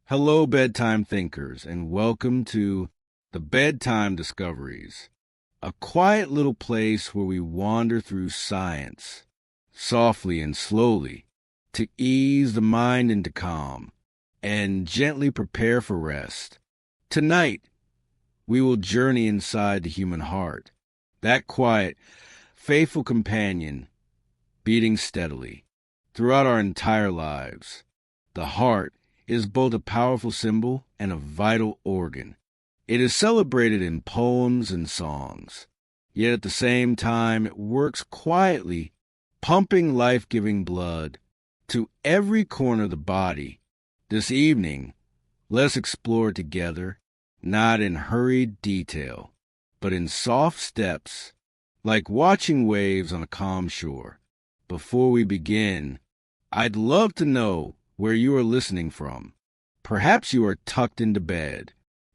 Hello, bedtime thinkers, and welcome to the Bedtime Discoveries, a quiet little place where we wander through science, softly and slowly, to ease the mind into calm and gently prepare for rest. Tonight, we will journey inside the human heart, that quiet, faithful companion beating steadily throughout our entire lives. The heart is both a powerful symbol and a vital organ. It is celebrated in poems and songs, yet at the same time it works quietly, pumping life-giving blood to every corner of the body. This evening, let's explore together, not in hurried detail, but in soft steps, like watching waves on a calm shore. Before we begin, I'd love to know where you are listening from. Perhaps you are tucked into bed,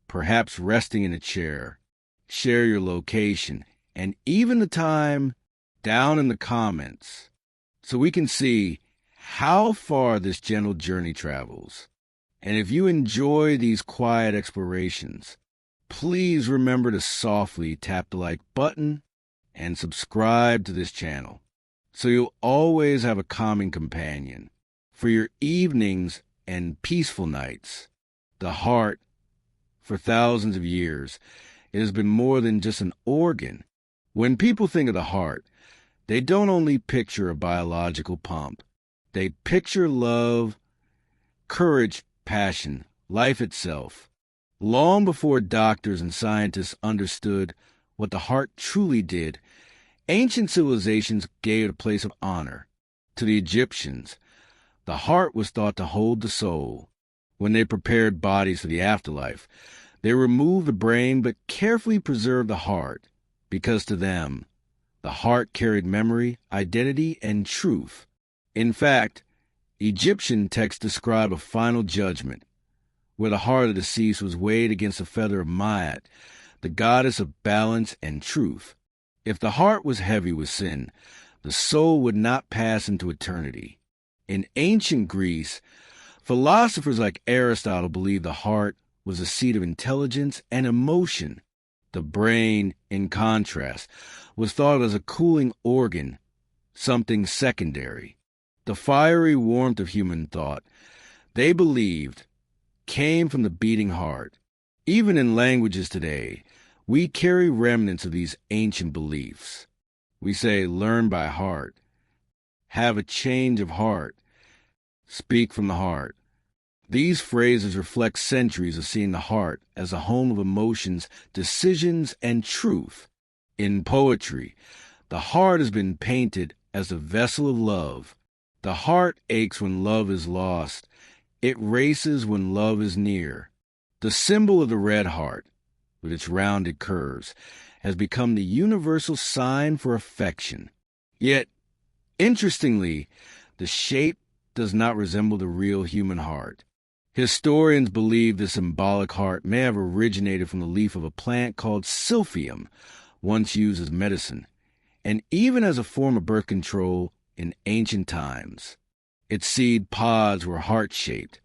perhaps resting in a chair. Share your location and even the time down in the comments so we can see how far this gentle journey travels. And if you enjoy these quiet explorations, please remember to softly tap the like button and subscribe to this channel so you'll always have a calming companion for your evenings and peaceful nights. The heart, for thousands of years, it has been more than just an organ. When people think of the heart, they don't only picture a biological pump. They picture love, courage, passion, life itself. Long before doctors and scientists understood what the heart truly did, ancient civilizations gave it a place of honor. To the Egyptians, the heart was thought to hold the soul. When they prepared bodies for the afterlife, they removed the brain but carefully preserved the heart, because to them, the heart carried memory, identity, and truth. In fact, Egyptian texts describe a final judgment, where the heart of the deceased was weighed against the feather of Maat, the goddess of balance and truth. If the heart was heavy with sin, the soul would not pass into eternity. In ancient Greece, philosophers like Aristotle believed the heart was the seat of intelligence and emotion. The brain, in contrast, was thought of as a cooling organ, something secondary. The fiery warmth of human thought, they believed, came from the beating heart. Even in languages today, we carry remnants of these ancient beliefs. We say, learn by heart, have a change of heart, speak from the heart. These phrases reflect centuries of seeing the heart as a home of emotions, decisions, and truth. In poetry, the heart has been painted as a vessel of love. The heart aches when love is lost. It races when love is near. The symbol of the red heart, with its rounded curves, has become the universal sign for affection. Yet, interestingly, the shape does not resemble the real human heart. Historians believe the symbolic heart may have originated from the leaf of a plant called silphium, once used as medicine, and even as a form of birth control in ancient times. Its seed pods were heart-shaped,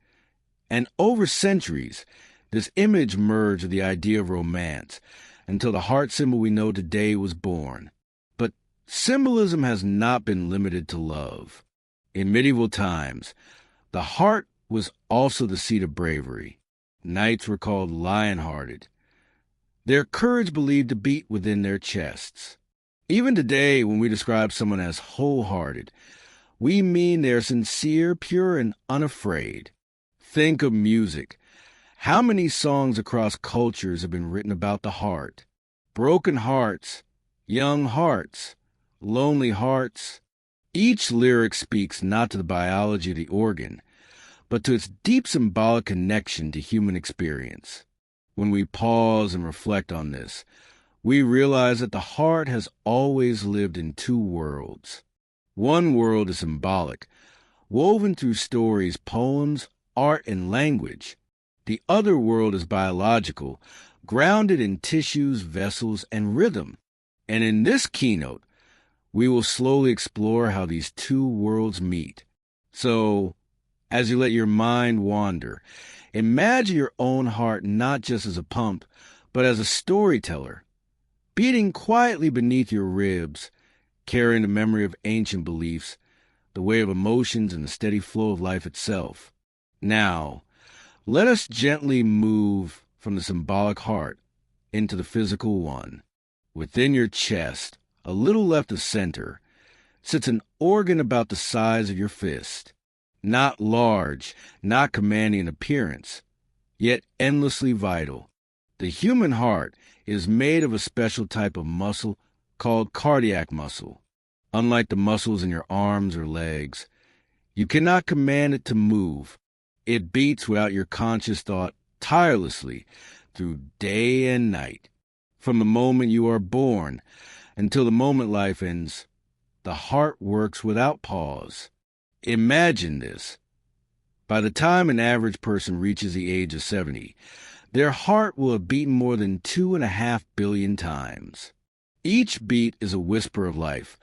and over centuries, this image merged with the idea of romance until the heart symbol we know today was born. But symbolism has not been limited to love. In medieval times, the heart was also the seat of bravery. Knights were called lion-hearted, their courage believed to beat within their chests. Even today, when we describe someone as wholehearted, we mean they are sincere, pure, and unafraid. Think of music. How many songs across cultures have been written about the heart? Broken hearts, young hearts, lonely hearts. Each lyric speaks not to the biology of the organ, but to its deep symbolic connection to human experience. When we pause and reflect on this, we realize that the heart has always lived in two worlds. One world is symbolic, woven through stories, poems, art, and language. The other world is biological, grounded in tissues, vessels, and rhythm. And in this keynote, we will slowly explore how these two worlds meet. So, as you let your mind wander, Imagine your own heart not just as a pump, but as a storyteller, beating quietly beneath your ribs, carrying the memory of ancient beliefs, the way of emotions, and the steady flow of life itself. Now, let us gently move from the symbolic heart into the physical one. Within your chest, a little left of center, sits an organ about the size of your fist. Not large, not commanding in appearance, yet endlessly vital. The human heart is made of a special type of muscle called cardiac muscle. Unlike the muscles in your arms or legs, you cannot command it to move. It beats without your conscious thought tirelessly through day and night. From the moment you are born until the moment life ends, the heart works without pause. Imagine this. By the time an average person reaches the age of 70, their heart will have beaten more than 2.5 billion times. Each beat is a whisper of life,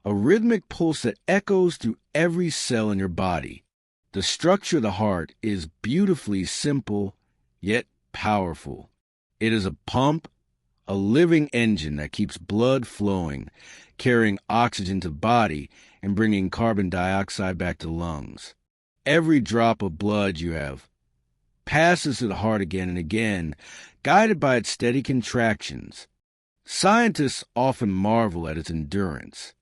a rhythmic pulse that echoes through every cell in your body. The structure of the heart is beautifully simple, yet powerful. It is a pump, a living engine that keeps blood flowing, carrying oxygen to the body and bringing carbon dioxide back to the lungs. Every drop of blood you have passes through the heart again and again, guided by its steady contractions. Scientists often marvel at its endurance.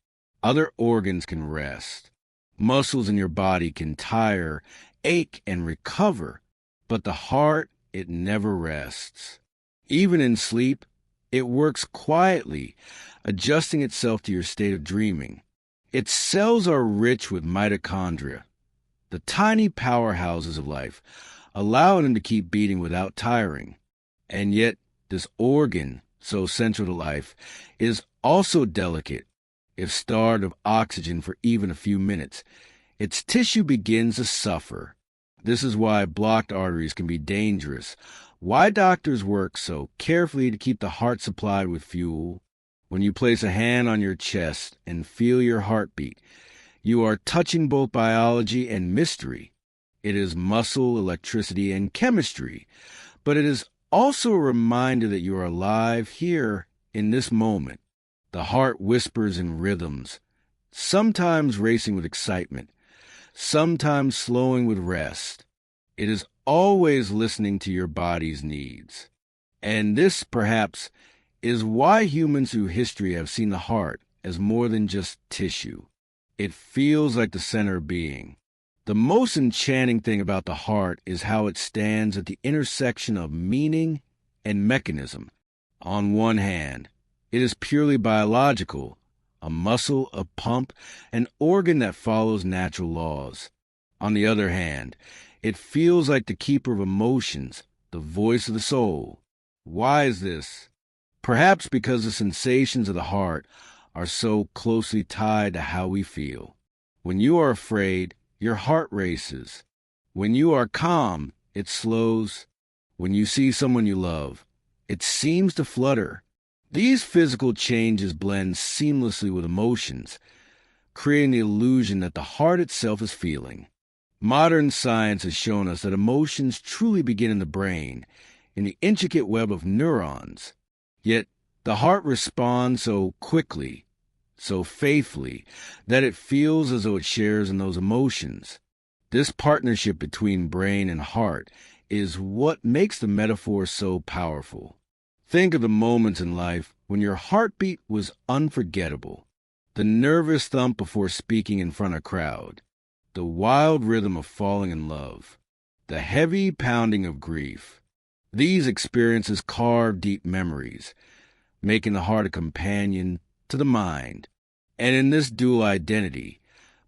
Other organs can rest. Muscles in your body can tire, ache, and recover, but the heart, it never rests. Even in sleep, it works quietly, adjusting itself to your state of dreaming. Its cells are rich with mitochondria, the tiny powerhouses of life, allowing them to keep beating without tiring. And yet, this organ, so central to life, is also delicate. If starved of oxygen for even a few minutes, its tissue begins to suffer. This is why blocked arteries can be dangerous, why doctors work so carefully to keep the heart supplied with fuel. When you place a hand on your chest and feel your heartbeat, you are touching both biology and mystery. It is muscle, electricity, and chemistry, but it is also a reminder that you are alive here in this moment. The heart whispers in rhythms, sometimes racing with excitement, sometimes slowing with rest. It is always listening to your body's needs. And this, perhaps, is why humans through history have seen the heart as more than just tissue. It feels like the center of being. The most enchanting thing about the heart is how it stands at the intersection of meaning and mechanism. On one hand, it is purely biological, a muscle, a pump, an organ that follows natural laws. On the other hand, it feels like the keeper of emotions, the voice of the soul. Why is this? Perhaps because the sensations of the heart are so closely tied to how we feel. When you are afraid, your heart races. When you are calm, it slows. When you see someone you love, it seems to flutter. These physical changes blend seamlessly with emotions, creating the illusion that the heart itself is feeling. Modern science has shown us that emotions truly begin in the brain, in the intricate web of neurons. Yet the heart responds so quickly, so faithfully, that it feels as though it shares in those emotions. This partnership between brain and heart is what makes the metaphor so powerful. Think of the moments in life when your heartbeat was unforgettable. The nervous thump before speaking in front of a crowd. The wild rhythm of falling in love. The heavy pounding of grief. These experiences carve deep memories, making the heart a companion to the mind. And in this dual identity,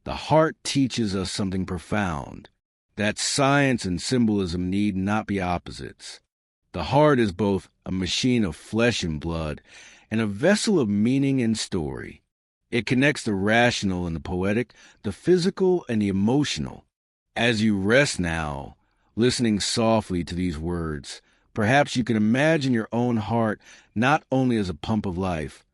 the heart teaches us something profound, that science and symbolism need not be opposites. The heart is both a machine of flesh and blood and a vessel of meaning and story. It connects the rational and the poetic, the physical and the emotional. As you rest now, listening softly to these words, perhaps you can imagine your own heart not only as a pump of life,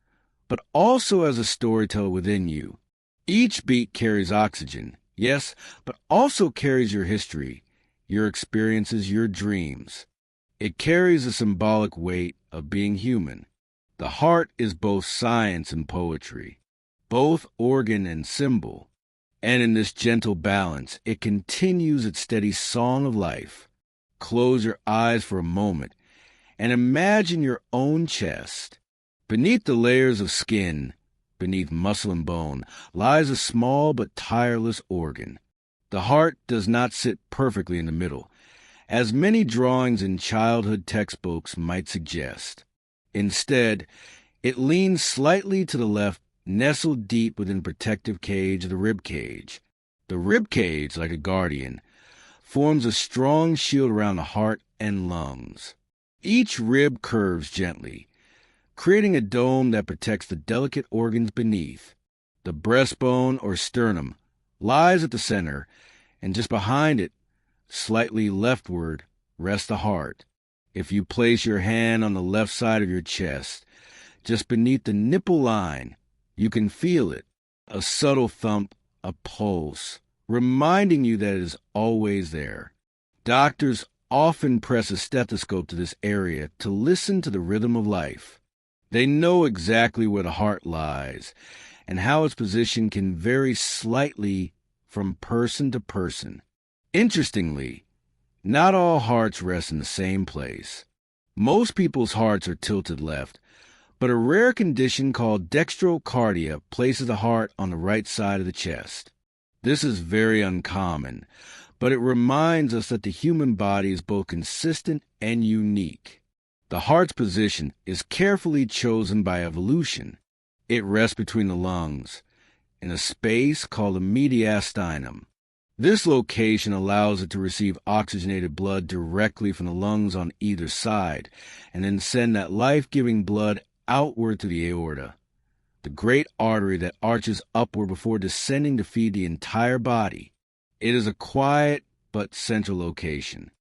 but also as a storyteller within you. Each beat carries oxygen, yes, but also carries your history, your experiences, your dreams. It carries the symbolic weight of being human. The heart is both science and poetry, both organ and symbol. And in this gentle balance, it continues its steady song of life. Close your eyes for a moment and imagine your own chest. Beneath the layers of skin, beneath muscle and bone, lies a small but tireless organ. The heart does not sit perfectly in the middle, as many drawings in childhood textbooks might suggest. Instead, it leans slightly to the left, nestled deep within the protective cage of the rib cage. The rib cage, like a guardian, forms a strong shield around the heart and lungs. Each rib curves gently, creating a dome that protects the delicate organs beneath. The breastbone or sternum lies at the center, and just behind it, slightly leftward, rests the heart. If you place your hand on the left side of your chest, just beneath the nipple line, you can feel it, a subtle thump, a pulse, reminding you that it is always there. Doctors often press a stethoscope to this area to listen to the rhythm of life. They know exactly where the heart lies and how its position can vary slightly from person to person. Interestingly, not all hearts rest in the same place. Most people's hearts are tilted left, but a rare condition called dextrocardia places the heart on the right side of the chest. This is very uncommon, but it reminds us that the human body is both consistent and unique. The heart's position is carefully chosen by evolution. It rests between the lungs, in a space called the mediastinum. This location allows it to receive oxygenated blood directly from the lungs on either side, and then send that life-giving blood outward to the aorta, the great artery that arches upward before descending to feed the entire body. It is a quiet but central location,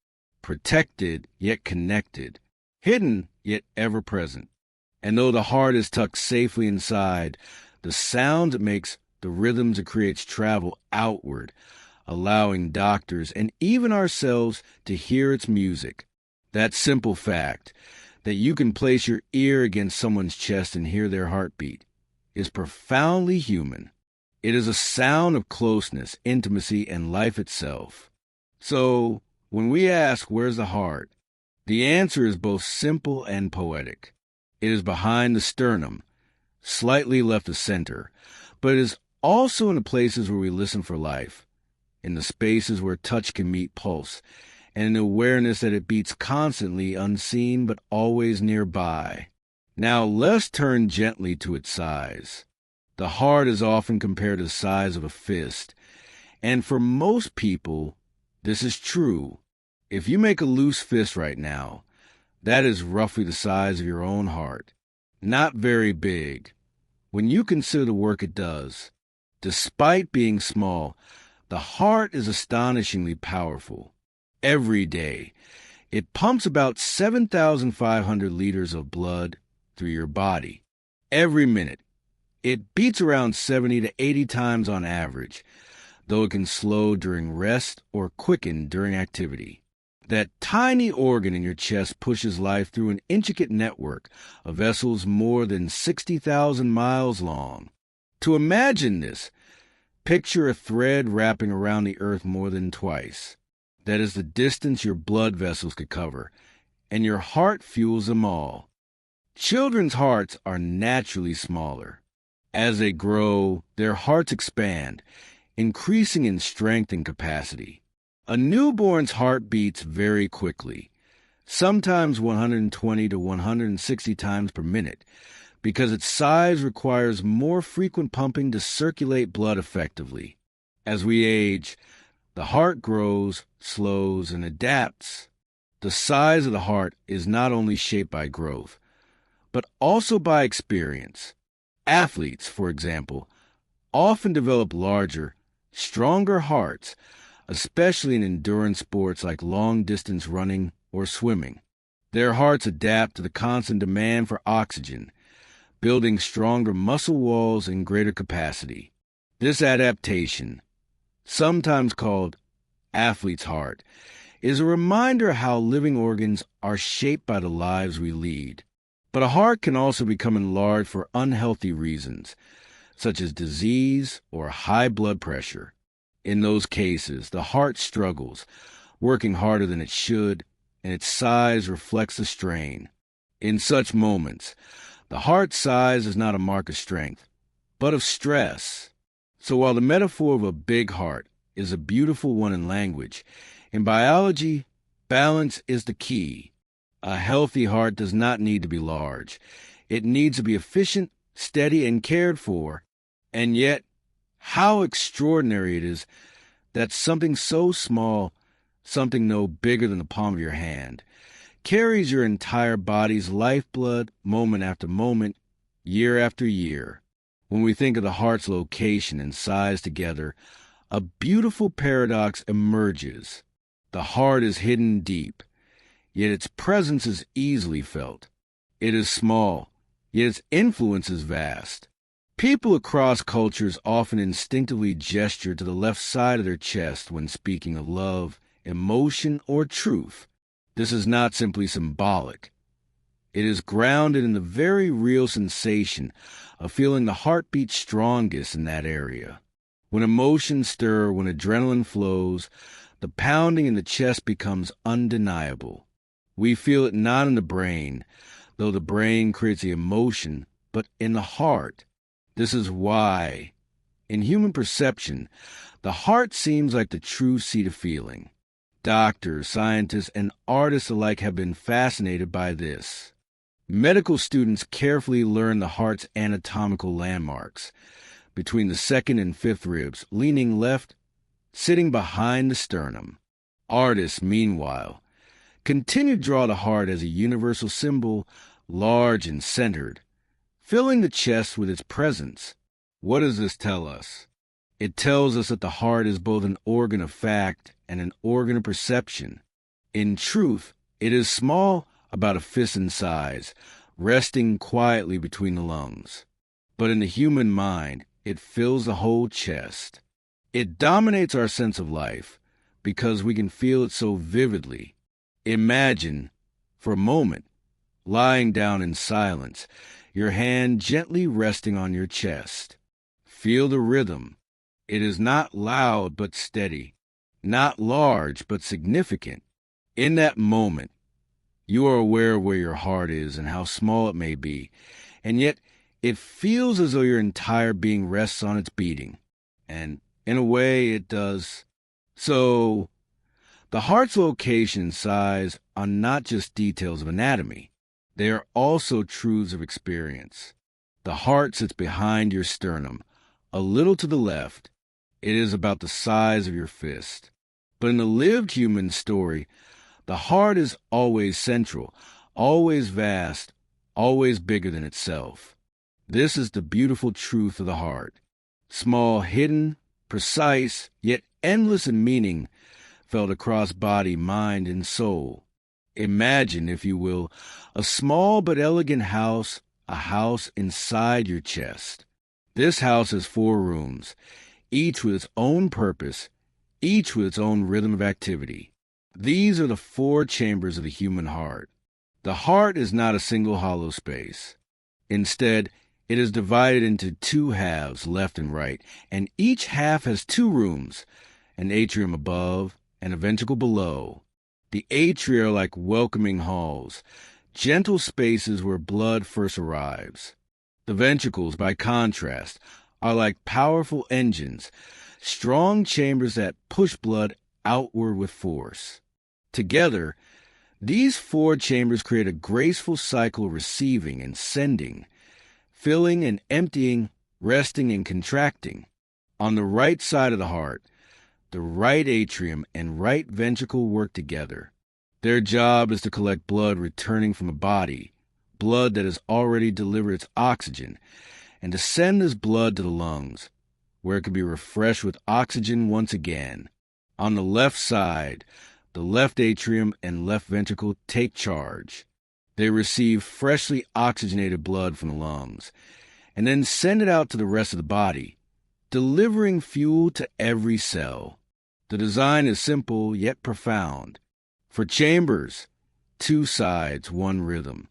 protected yet connected, hidden yet ever present. And though the heart is tucked safely inside, the sound it makes, the rhythms it creates travel outward, allowing doctors and even ourselves to hear its music. That simple fact, that you can place your ear against someone's chest and hear their heartbeat, is profoundly human. It is a sound of closeness, intimacy, and life itself. So, when we ask, where's the heart? The answer is both simple and poetic. It is behind the sternum, slightly left of center, but it is also in the places where we listen for life, in the spaces where touch can meet pulse, and in the awareness that it beats constantly, unseen but always nearby. Now let's turn gently to its size. The heart is often compared to the size of a fist, and for most people, this is true. If you make a loose fist right now, that is roughly the size of your own heart. Not very big. When you consider the work it does, despite being small, the heart is astonishingly powerful. Every day, it pumps about 7,500 liters of blood through your body. Every minute, it beats around 70 to 80 times on average, though it can slow during rest or quicken during activity. That tiny organ in your chest pushes life through an intricate network of vessels more than 60,000 miles long. To imagine this, picture a thread wrapping around the earth more than twice. That is the distance your blood vessels could cover, and your heart fuels them all. Children's hearts are naturally smaller. As they grow, their hearts expand, increasing in strength and capacity. A newborn's heart beats very quickly, sometimes 120 to 160 times per minute, because its size requires more frequent pumping to circulate blood effectively. As we age, the heart grows, slows, and adapts. The size of the heart is not only shaped by growth, but also by experience. Athletes, for example, often develop larger, stronger hearts, especially in endurance sports like long-distance running or swimming. Their hearts adapt to the constant demand for oxygen, building stronger muscle walls and greater capacity. This adaptation, sometimes called athlete's heart, is a reminder how living organs are shaped by the lives we lead. But a heart can also become enlarged for unhealthy reasons, such as disease or high blood pressure. In those cases, the heart struggles, working harder than it should, and its size reflects the strain. In such moments, the heart size is not a mark of strength, but of stress. So while the metaphor of a big heart is a beautiful one in language, in biology, balance is the key. A healthy heart does not need to be large. It needs to be efficient, steady, and cared for. And yet, how extraordinary it is that something so small, something no bigger than the palm of your hand, carries your entire body's lifeblood moment after moment, year after year. When we think of the heart's location and size together, a beautiful paradox emerges. The heart is hidden deep, yet its presence is easily felt. It is small, yet its influence is vast. People across cultures often instinctively gesture to the left side of their chest when speaking of love, emotion, or truth. This is not simply symbolic. It is grounded in the very real sensation of feeling the heartbeat strongest in that area. When emotions stir, when adrenaline flows, the pounding in the chest becomes undeniable. We feel it not in the brain, though the brain creates the emotion, but in the heart. This is why, in human perception, the heart seems like the true seat of feeling. Doctors, scientists, and artists alike have been fascinated by this. Medical students carefully learn the heart's anatomical landmarks, between the second and fifth ribs, leaning left, sitting behind the sternum. Artists, meanwhile, continue to draw the heart as a universal symbol, large and centered, filling the chest with its presence. What does this tell us? It tells us that the heart is both an organ of fact and an organ of perception. In truth, it is small, about a fist in size, resting quietly between the lungs. But in the human mind, it fills the whole chest. It dominates our sense of life because we can feel it so vividly. Imagine, for a moment, lying down in silence, your hand gently resting on your chest. Feel the rhythm. It is not loud but steady, not large but significant. In that moment, you are aware of where your heart is and how small it may be, and yet it feels as though your entire being rests on its beating. And in a way, it does. So, the heart's location and size are not just details of anatomy. They are also truths of experience. The heart sits behind your sternum, a little to the left. It is about the size of your fist. But in the lived human story, the heart is always central, always vast, always bigger than itself. This is the beautiful truth of the heart. Small, hidden, precise, yet endless in meaning, felt across body, mind, and soul. Imagine, if you will, a small but elegant house, a house inside your chest. This house has 4 rooms, each with its own purpose, each with its own rhythm of activity. These are the 4 chambers of the human heart. The heart is not a single hollow space. Instead, it is divided into 2 halves, left and right, and each half has 2 rooms, an atrium above and a ventricle below. The atria are like welcoming halls, gentle spaces where blood first arrives. The ventricles, by contrast, are like powerful engines, strong chambers that push blood outward with force. Together, these 4 chambers create a graceful cycle of receiving and sending, filling and emptying, resting and contracting. On the right side of the heart, the right atrium and right ventricle work together. Their job is to collect blood returning from the body, blood that has already delivered its oxygen, and to send this blood to the lungs, where it can be refreshed with oxygen once again. On the left side, the left atrium and left ventricle take charge. They receive freshly oxygenated blood from the lungs, and then send it out to the rest of the body, delivering fuel to every cell. The design is simple yet profound. For chambers, two sides, one rhythm.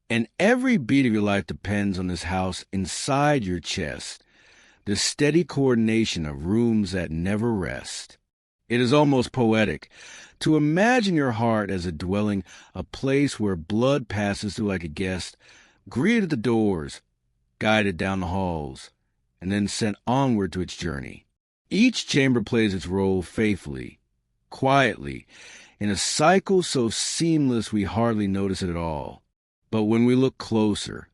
And every beat of your life depends on this house inside your chest, this steady coordination of rooms that never rest. It is almost poetic to imagine your heart as a dwelling, a place where blood passes through like a guest, greeted at the doors, guided down the halls, and then sent onward to its journey. Each chamber plays its role faithfully, quietly, in a cycle so seamless we hardly notice it at all. But when we look closer,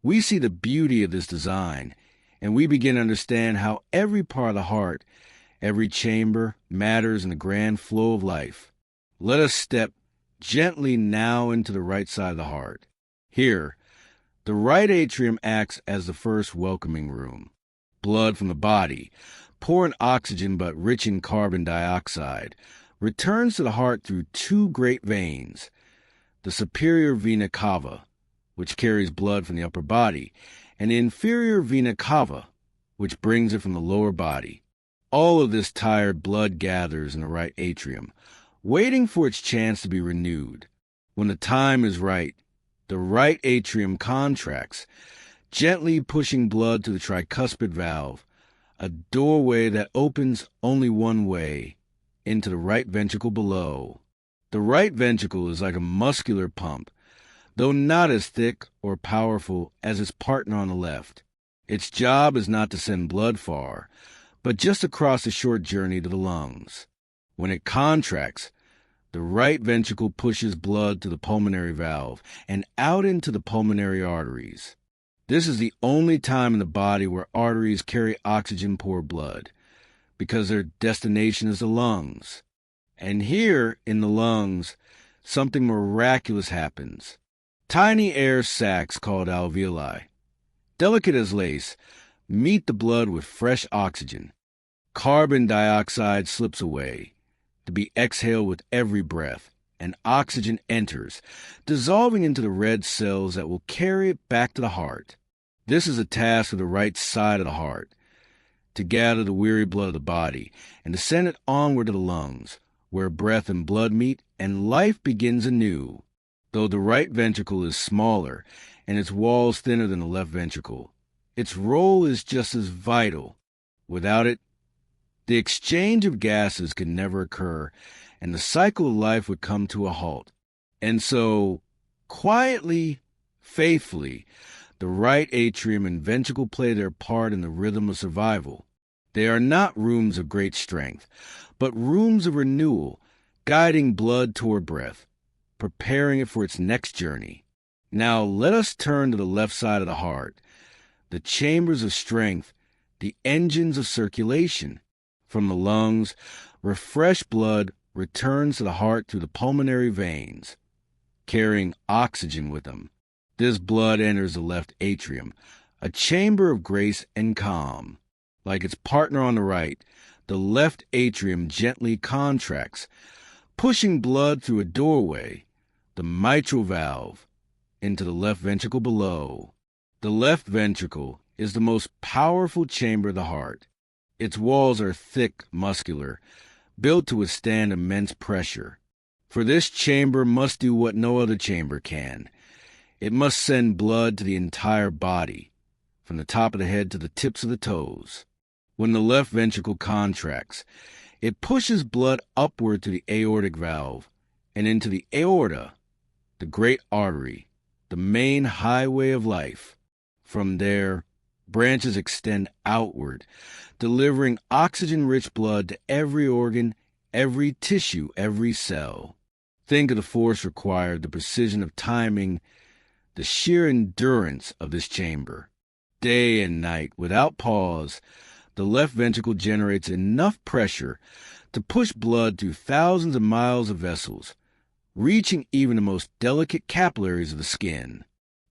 we see the beauty of this design, and we begin to understand how every part of the heart, every chamber, matters in the grand flow of life. Let us step gently now into the right side of the heart. Here, the right atrium acts as the first welcoming room. Blood from the body, poor in oxygen but rich in carbon dioxide, returns to the heart through two great veins, the superior vena cava, which carries blood from the upper body, and the inferior vena cava, which brings it from the lower body. All of this tired blood gathers in the right atrium, waiting for its chance to be renewed. When the time is right, the right atrium contracts, gently pushing blood to the tricuspid valve, a doorway that opens only one way, into the right ventricle below. The right ventricle is like a muscular pump, though not as thick or powerful as its partner on the left. Its job is not to send blood far, but just across the short journey to the lungs. When it contracts, the right ventricle pushes blood to the pulmonary valve and out into the pulmonary arteries. This is the only time in the body where arteries carry oxygen-poor blood, because their destination is the lungs. And here, in the lungs, something miraculous happens. Tiny air sacs called alveoli, delicate as lace, meet the blood with fresh oxygen. Carbon dioxide slips away, to be exhaled with every breath, and oxygen enters, dissolving into the red cells that will carry it back to the heart. This is a task of the right side of the heart, to gather the weary blood of the body and to send it onward to the lungs, where breath and blood meet and life begins anew. Though the right ventricle is smaller and its walls thinner than the left ventricle, its role is just as vital. Without it, the exchange of gases could never occur, and the cycle of life would come to a halt. And so, quietly, faithfully, the right atrium and ventricle play their part in the rhythm of survival. They are not rooms of great strength, but rooms of renewal, guiding blood toward breath, preparing it for its next journey. Now let us turn to the left side of the heart, the chambers of strength, the engines of circulation. From the lungs, refreshed blood returns to the heart through the pulmonary veins, carrying oxygen with them. This blood enters the left atrium, a chamber of grace and calm. Like its partner on the right, the left atrium gently contracts, pushing blood through a doorway, the mitral valve, into the left ventricle below. The left ventricle is the most powerful chamber of the heart. Its walls are thick, muscular, built to withstand immense pressure. For this chamber must do what no other chamber can. It must send blood to the entire body, from the top of the head to the tips of the toes. When the left ventricle contracts, it pushes blood upward to the aortic valve and into the aorta, the great artery, the main highway of life. From there, branches extend outward, delivering oxygen-rich blood to every organ, every tissue, every cell. Think of the force required, the precision of timing, the sheer endurance of this chamber. Day and night, without pause, the left ventricle generates enough pressure to push blood through thousands of miles of vessels, reaching even the most delicate capillaries of the skin.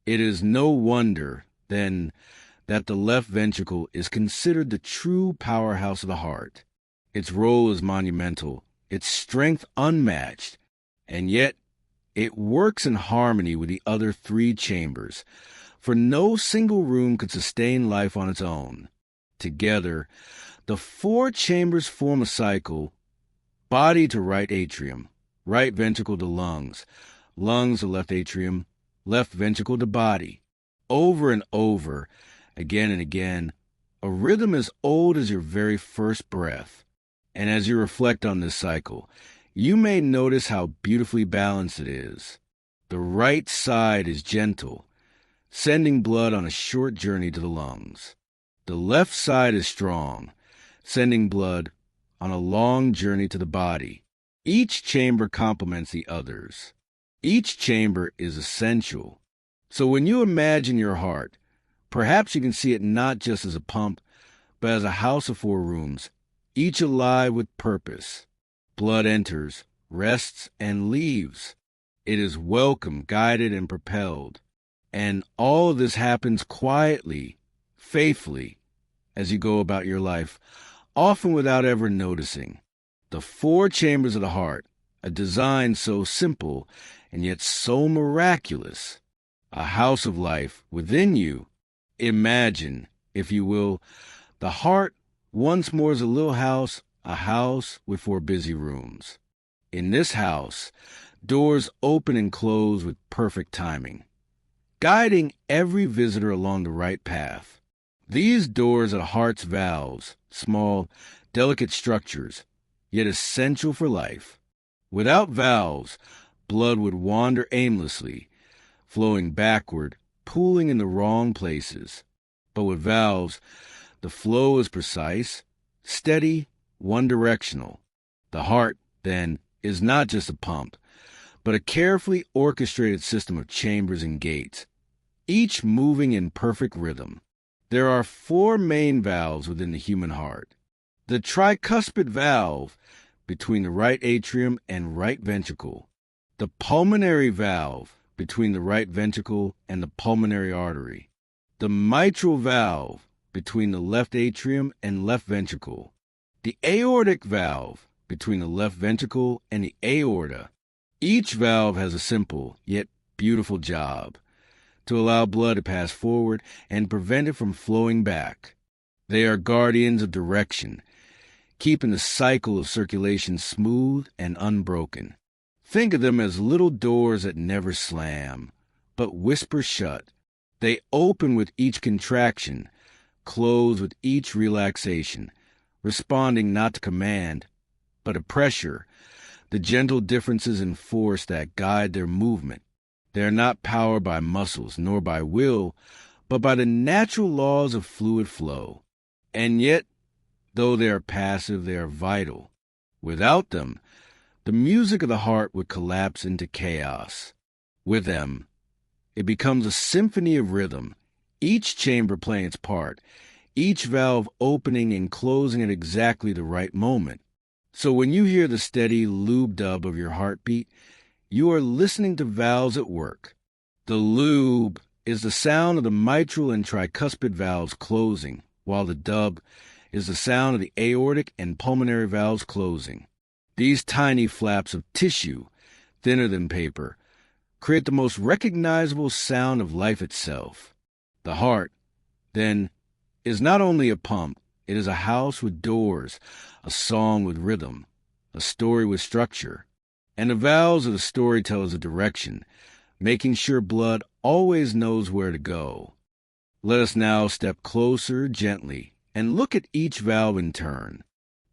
It is no wonder, then, that the left ventricle is considered the true powerhouse of the heart. Its role is monumental, its strength unmatched, and yet it works in harmony with the other three chambers, for no single room could sustain life on its own. Together, the four chambers form a cycle, body to right atrium, right ventricle to lungs, lungs to left atrium, left ventricle to body. Over and over, again and again, a rhythm as old as your very first breath. And as you reflect on this cycle, you may notice how beautifully balanced it is. The right side is gentle, sending blood on a short journey to the lungs. The left side is strong, sending blood on a long journey to the body. Each chamber complements the others. Each chamber is essential. So when you imagine your heart, perhaps you can see it not just as a pump, but as a house of 4 rooms, each alive with purpose. Blood enters, rests, and leaves. It is welcomed, guided, and propelled. And all of this happens quietly, faithfully, as you go about your life, often without ever noticing. The 4 chambers of the heart, a design so simple and yet so miraculous. A house of life within you. Imagine, if you will, the heart once more as a little house, a house with 4 busy rooms. In this house, doors open and close with perfect timing, guiding every visitor along the right path. These doors are the heart's valves, small, delicate structures, yet essential for life. Without valves, blood would wander aimlessly, flowing backward, pooling in the wrong places. But with valves, the flow is precise, steady, one-directional. The heart, then, is not just a pump, but a carefully orchestrated system of chambers and gates, each moving in perfect rhythm. There are 4 main valves within the human heart. The tricuspid valve between the right atrium and right ventricle. The pulmonary valve between the right ventricle and the pulmonary artery. The mitral valve between the left atrium and left ventricle. The aortic valve between the left ventricle and the aorta. Each valve has a simple yet beautiful job: to allow blood to pass forward and prevent it from flowing back. They are guardians of direction, keeping the cycle of circulation smooth and unbroken. Think of them as little doors that never slam, but whisper shut. They open with each contraction, close with each relaxation, responding not to command, but to pressure, the gentle differences in force that guide their movement. They are not powered by muscles nor by will, but by the natural laws of fluid flow. And yet, though they are passive, they are vital. Without them, the music of the heart would collapse into chaos. With them, it becomes a symphony of rhythm, each chamber playing its part, each valve opening and closing at exactly the right moment. So when you hear the steady lube-dub of your heartbeat, you are listening to valves at work. The lube is the sound of the mitral and tricuspid valves closing, while the dub is the sound of the aortic and pulmonary valves closing. These tiny flaps of tissue, thinner than paper, create the most recognizable sound of life itself. The heart, then, is not only a pump, it is a house with doors, a song with rhythm, a story with structure. And the valves are the storytellers of direction, making sure blood always knows where to go. Let us now step closer gently and look at each valve in turn.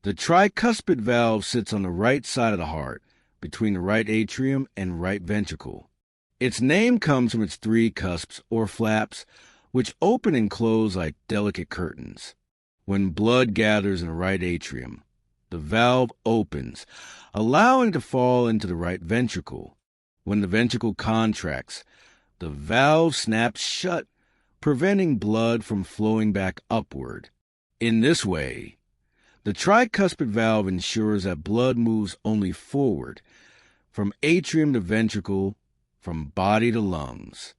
The tricuspid valve sits on the right side of the heart, between the right atrium and right ventricle. Its name comes from its 3 cusps or flaps, which open and close like delicate curtains. When blood gathers in the right atrium, the valve opens, allowing it to fall into the right ventricle. When the ventricle contracts, the valve snaps shut, preventing blood from flowing back upward. In this way, the tricuspid valve ensures that blood moves only forward, from atrium to ventricle, from body to lungs.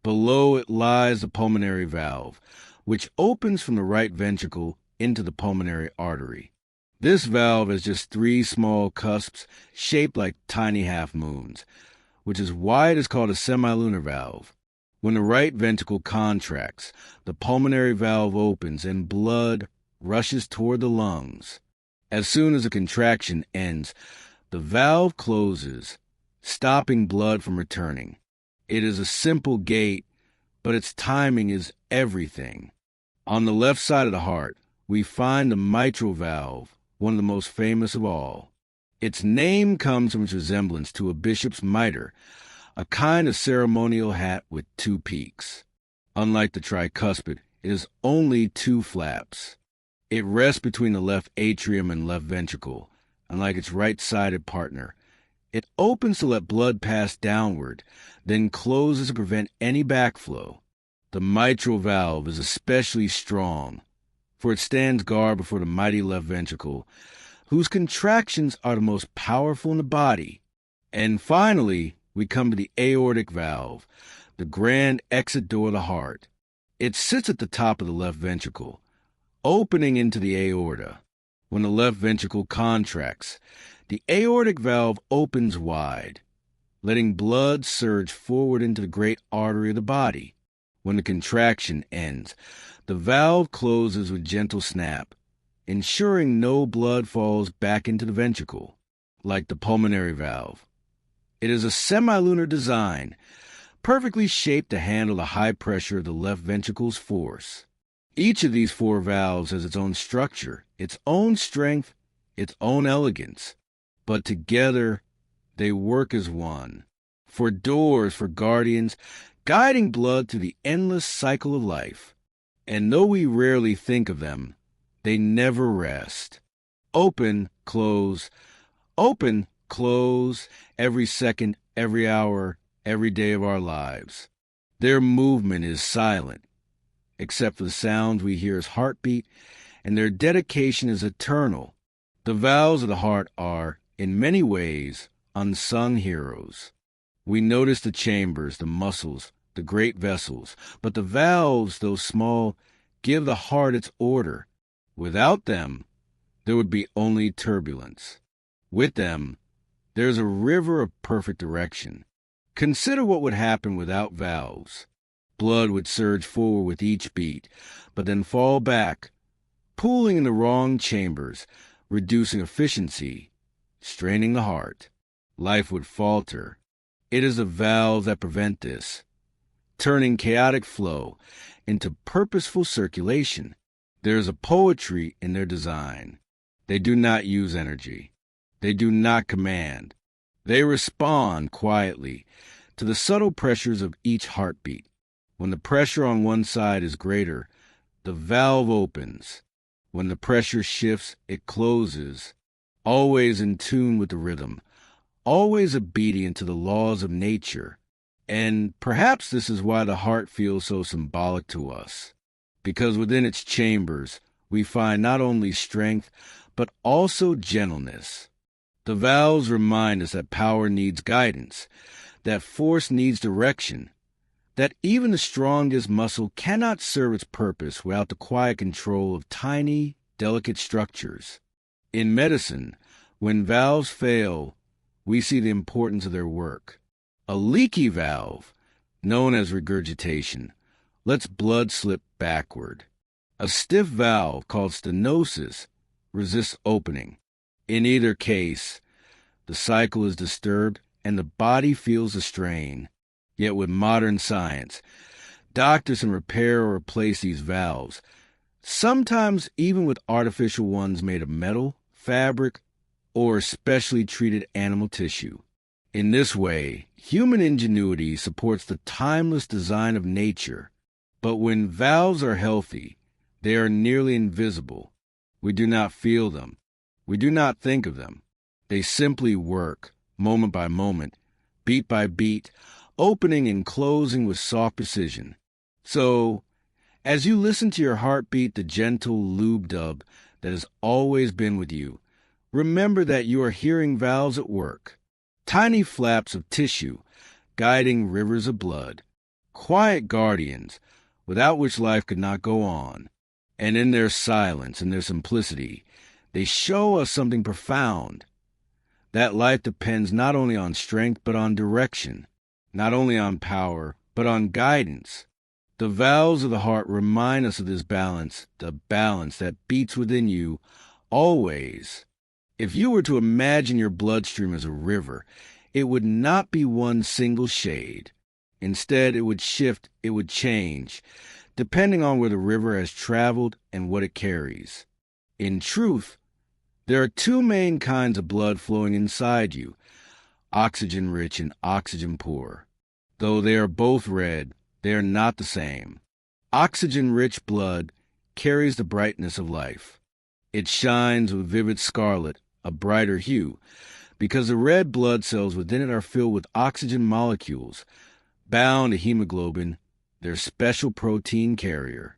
Below it lies the pulmonary valve, which opens from the right ventricle into the pulmonary artery. This valve has just 3 small cusps shaped like tiny half-moons, which is why it is called a semilunar valve. When the right ventricle contracts, the pulmonary valve opens and blood rushes toward the lungs. As soon as the contraction ends, The valve closes, stopping blood from returning. It is a simple gate, but its timing is everything. On the left side of the heart, we find the mitral valve, one of the most famous of all. Its name comes from its resemblance to a bishop's mitre, a kind of ceremonial hat with two peaks. Unlike the tricuspid, it has only two flaps. It rests between the left atrium and left ventricle, unlike its right-sided partner. It opens to let blood pass downward, then closes to prevent any backflow. The mitral valve is especially strong, for it stands guard before the mighty left ventricle, whose contractions are the most powerful in the body. And finally, we come to the aortic valve, the grand exit door of the heart. It sits at the top of the left ventricle, opening into the aorta. When the left ventricle contracts, the aortic valve opens wide, letting blood surge forward into the great artery of the body. When the contraction ends, the valve closes with gentle snap, ensuring no blood falls back into the ventricle, like the pulmonary valve. It is a semilunar design, perfectly shaped to handle the high pressure of the left ventricle's force. Each of these four valves has its own structure, its own strength, its own elegance, but together they work as one. For doors, for guardians, guiding blood through the endless cycle of life. And though we rarely think of them, they never rest. Open, close, every second, every hour, every day of our lives. Their movement is silent, except for the sounds we hear as heartbeat, and their dedication is eternal. The valves of the heart are, in many ways, unsung heroes. We notice the chambers, the muscles, the great vessels, but the valves, though small, give the heart its order. Without them, there would be only turbulence. With them, there is a river of perfect direction. Consider what would happen without valves. Blood would surge forward with each beat, but then fall back, pooling in the wrong chambers, reducing efficiency, straining the heart. Life would falter. It is the valves that prevent this, turning chaotic flow into purposeful circulation. There is a poetry in their design. They do not use energy. They do not command. They respond quietly to the subtle pressures of each heartbeat. When the pressure on one side is greater, the valve opens. When the pressure shifts, it closes, always in tune with the rhythm, always obedient to the laws of nature. And perhaps this is why the heart feels so symbolic to us, because within its chambers we find not only strength, but also gentleness. The valves remind us that power needs guidance, that force needs direction, that even the strongest muscle cannot serve its purpose without the quiet control of tiny, delicate structures. In medicine, when valves fail, we see the importance of their work. A leaky valve, known as regurgitation, lets blood slip backward. A stiff valve, called stenosis, resists opening. In either case, the cycle is disturbed and the body feels the strain. Yet with modern science, doctors can repair or replace these valves, sometimes even with artificial ones made of metal, fabric, or specially treated animal tissue. In this way, human ingenuity supports the timeless design of nature. But when valves are healthy, they are nearly invisible. We do not feel them. We do not think of them. They simply work, moment by moment, beat by beat, opening and closing with soft precision. So, as you listen to your heart beat the gentle lube-dub that has always been with you, remember that you are hearing valves at work, tiny flaps of tissue guiding rivers of blood, quiet guardians without which life could not go on. And in their silence and their simplicity, they show us something profound, that life depends not only on strength but on direction, not only on power but on guidance. The valves of the heart remind us of this balance, the balance that beats within you always, If you were to imagine your bloodstream as a river, it would not be one single shade. Instead, it would shift, it would change, depending on where the river has traveled and what it carries. In truth, there are two main kinds of blood flowing inside you, oxygen-rich and oxygen-poor. Though they are both red, they are not the same. Oxygen-rich blood carries the brightness of life. It shines with vivid scarlet, a brighter hue, because the red blood cells within it are filled with oxygen molecules, bound to hemoglobin, their special protein carrier.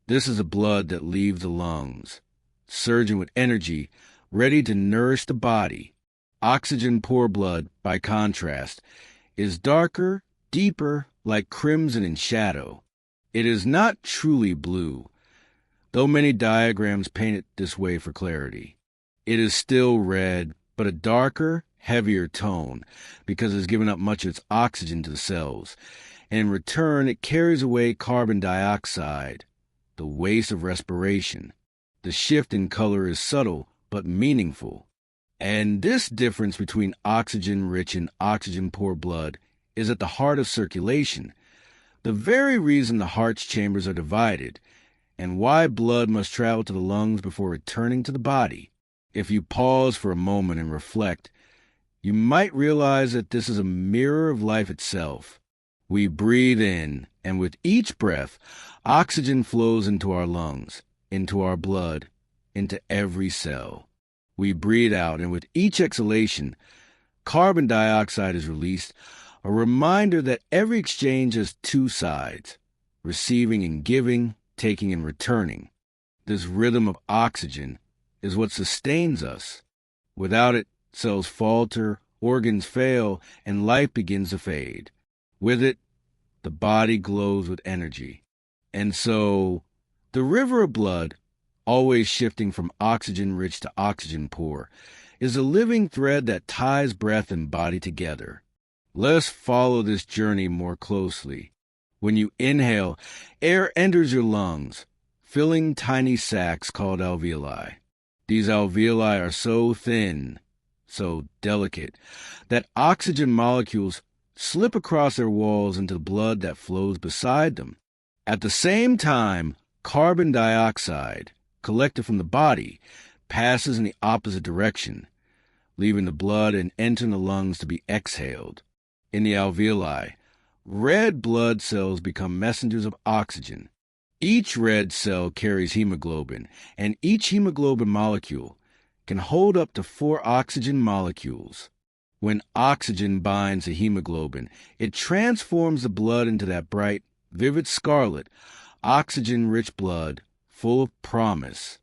This is the blood that leaves the lungs, surging with energy, ready to nourish the body. Oxygen-poor blood, by contrast, is darker, deeper, like crimson in shadow. It is not truly blue, though many diagrams paint it this way for clarity. It is still red, but a darker, heavier tone, because it has given up much of its oxygen to the cells, and in return it carries away carbon dioxide, the waste of respiration. The shift in color is subtle, but meaningful. And this difference between oxygen-rich and oxygen-poor blood is at the heart of circulation, the very reason the heart's chambers are divided, and why blood must travel to the lungs before returning to the body. If you pause for a moment and reflect, you might realize that this is a mirror of life itself. We breathe in, and with each breath, oxygen flows into our lungs, into our blood, into every cell. We breathe out, and with each exhalation, carbon dioxide is released, a reminder that every exchange has two sides, receiving and giving, taking and returning. This rhythm of oxygen is what sustains us. Without it, cells falter, organs fail, and life begins to fade. With it, the body glows with energy. And so, the river of blood, always shifting from oxygen-rich to oxygen-poor, is a living thread that ties breath and body together. Let's follow this journey more closely. When you inhale, air enters your lungs, filling tiny sacs called alveoli. These alveoli are so thin, so delicate, that oxygen molecules slip across their walls into the blood that flows beside them. At the same time, carbon dioxide, collected from the body, passes in the opposite direction, leaving the blood and entering the lungs to be exhaled. In the alveoli, red blood cells become messengers of oxygen. Each red cell carries hemoglobin, and each hemoglobin molecule can hold up to 4 oxygen molecules. When oxygen binds to hemoglobin, it transforms the blood into that bright, vivid scarlet, oxygen-rich blood full of promise.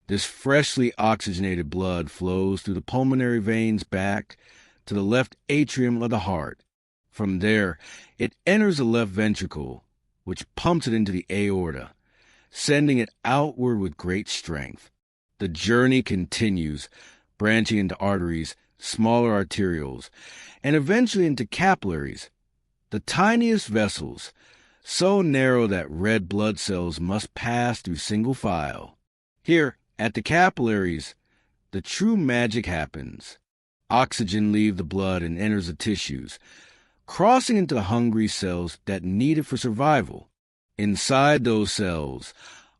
This freshly oxygenated blood flows through the pulmonary veins back to the left atrium of the heart. From there, it enters the left ventricle, which pumps it into the aorta, sending it outward with great strength. The journey continues, branching into arteries, smaller arterioles, and eventually into capillaries, the tiniest vessels, so narrow that red blood cells must pass through single file. Here, at the capillaries, the true magic happens. Oxygen leaves the blood and enters the tissues, crossing into the hungry cells that need it for survival. Inside those cells,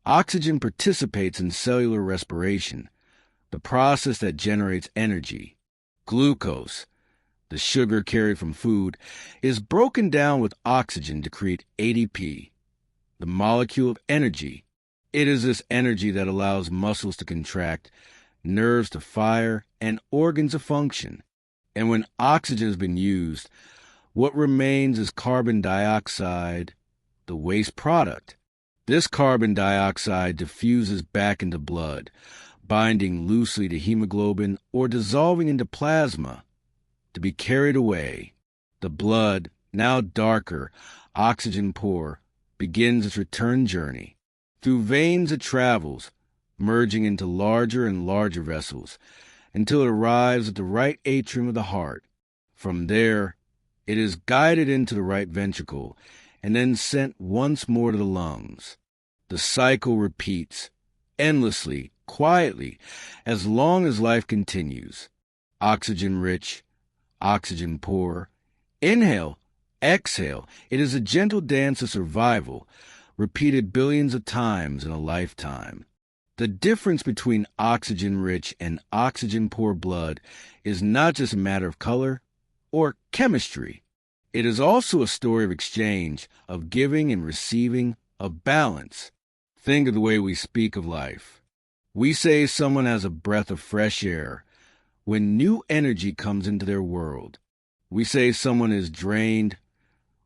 oxygen participates in cellular respiration, the process that generates energy. Glucose, the sugar carried from food, is broken down with oxygen to create ATP, the molecule of energy. It is this energy that allows muscles to contract, nerves to fire, and organs to function. And when oxygen has been used, what remains is carbon dioxide, the waste product. This carbon dioxide diffuses back into blood, binding loosely to hemoglobin or dissolving into plasma, to be carried away. The blood, now darker, oxygen-poor, begins its return journey. Through veins it travels, merging into larger and larger vessels, until it arrives at the right atrium of the heart. From there, it is guided into the right ventricle, and then sent once more to the lungs. The cycle repeats, endlessly, quietly, as long as life continues. Oxygen rich, oxygen poor. Inhale, exhale. It is a gentle dance of survival, repeated billions of times in a lifetime. The difference between oxygen-rich and oxygen-poor blood is not just a matter of color or chemistry. It is also a story of exchange, of giving and receiving, of balance. Think of the way we speak of life. We say someone has a breath of fresh air when new energy comes into their world. We say someone is drained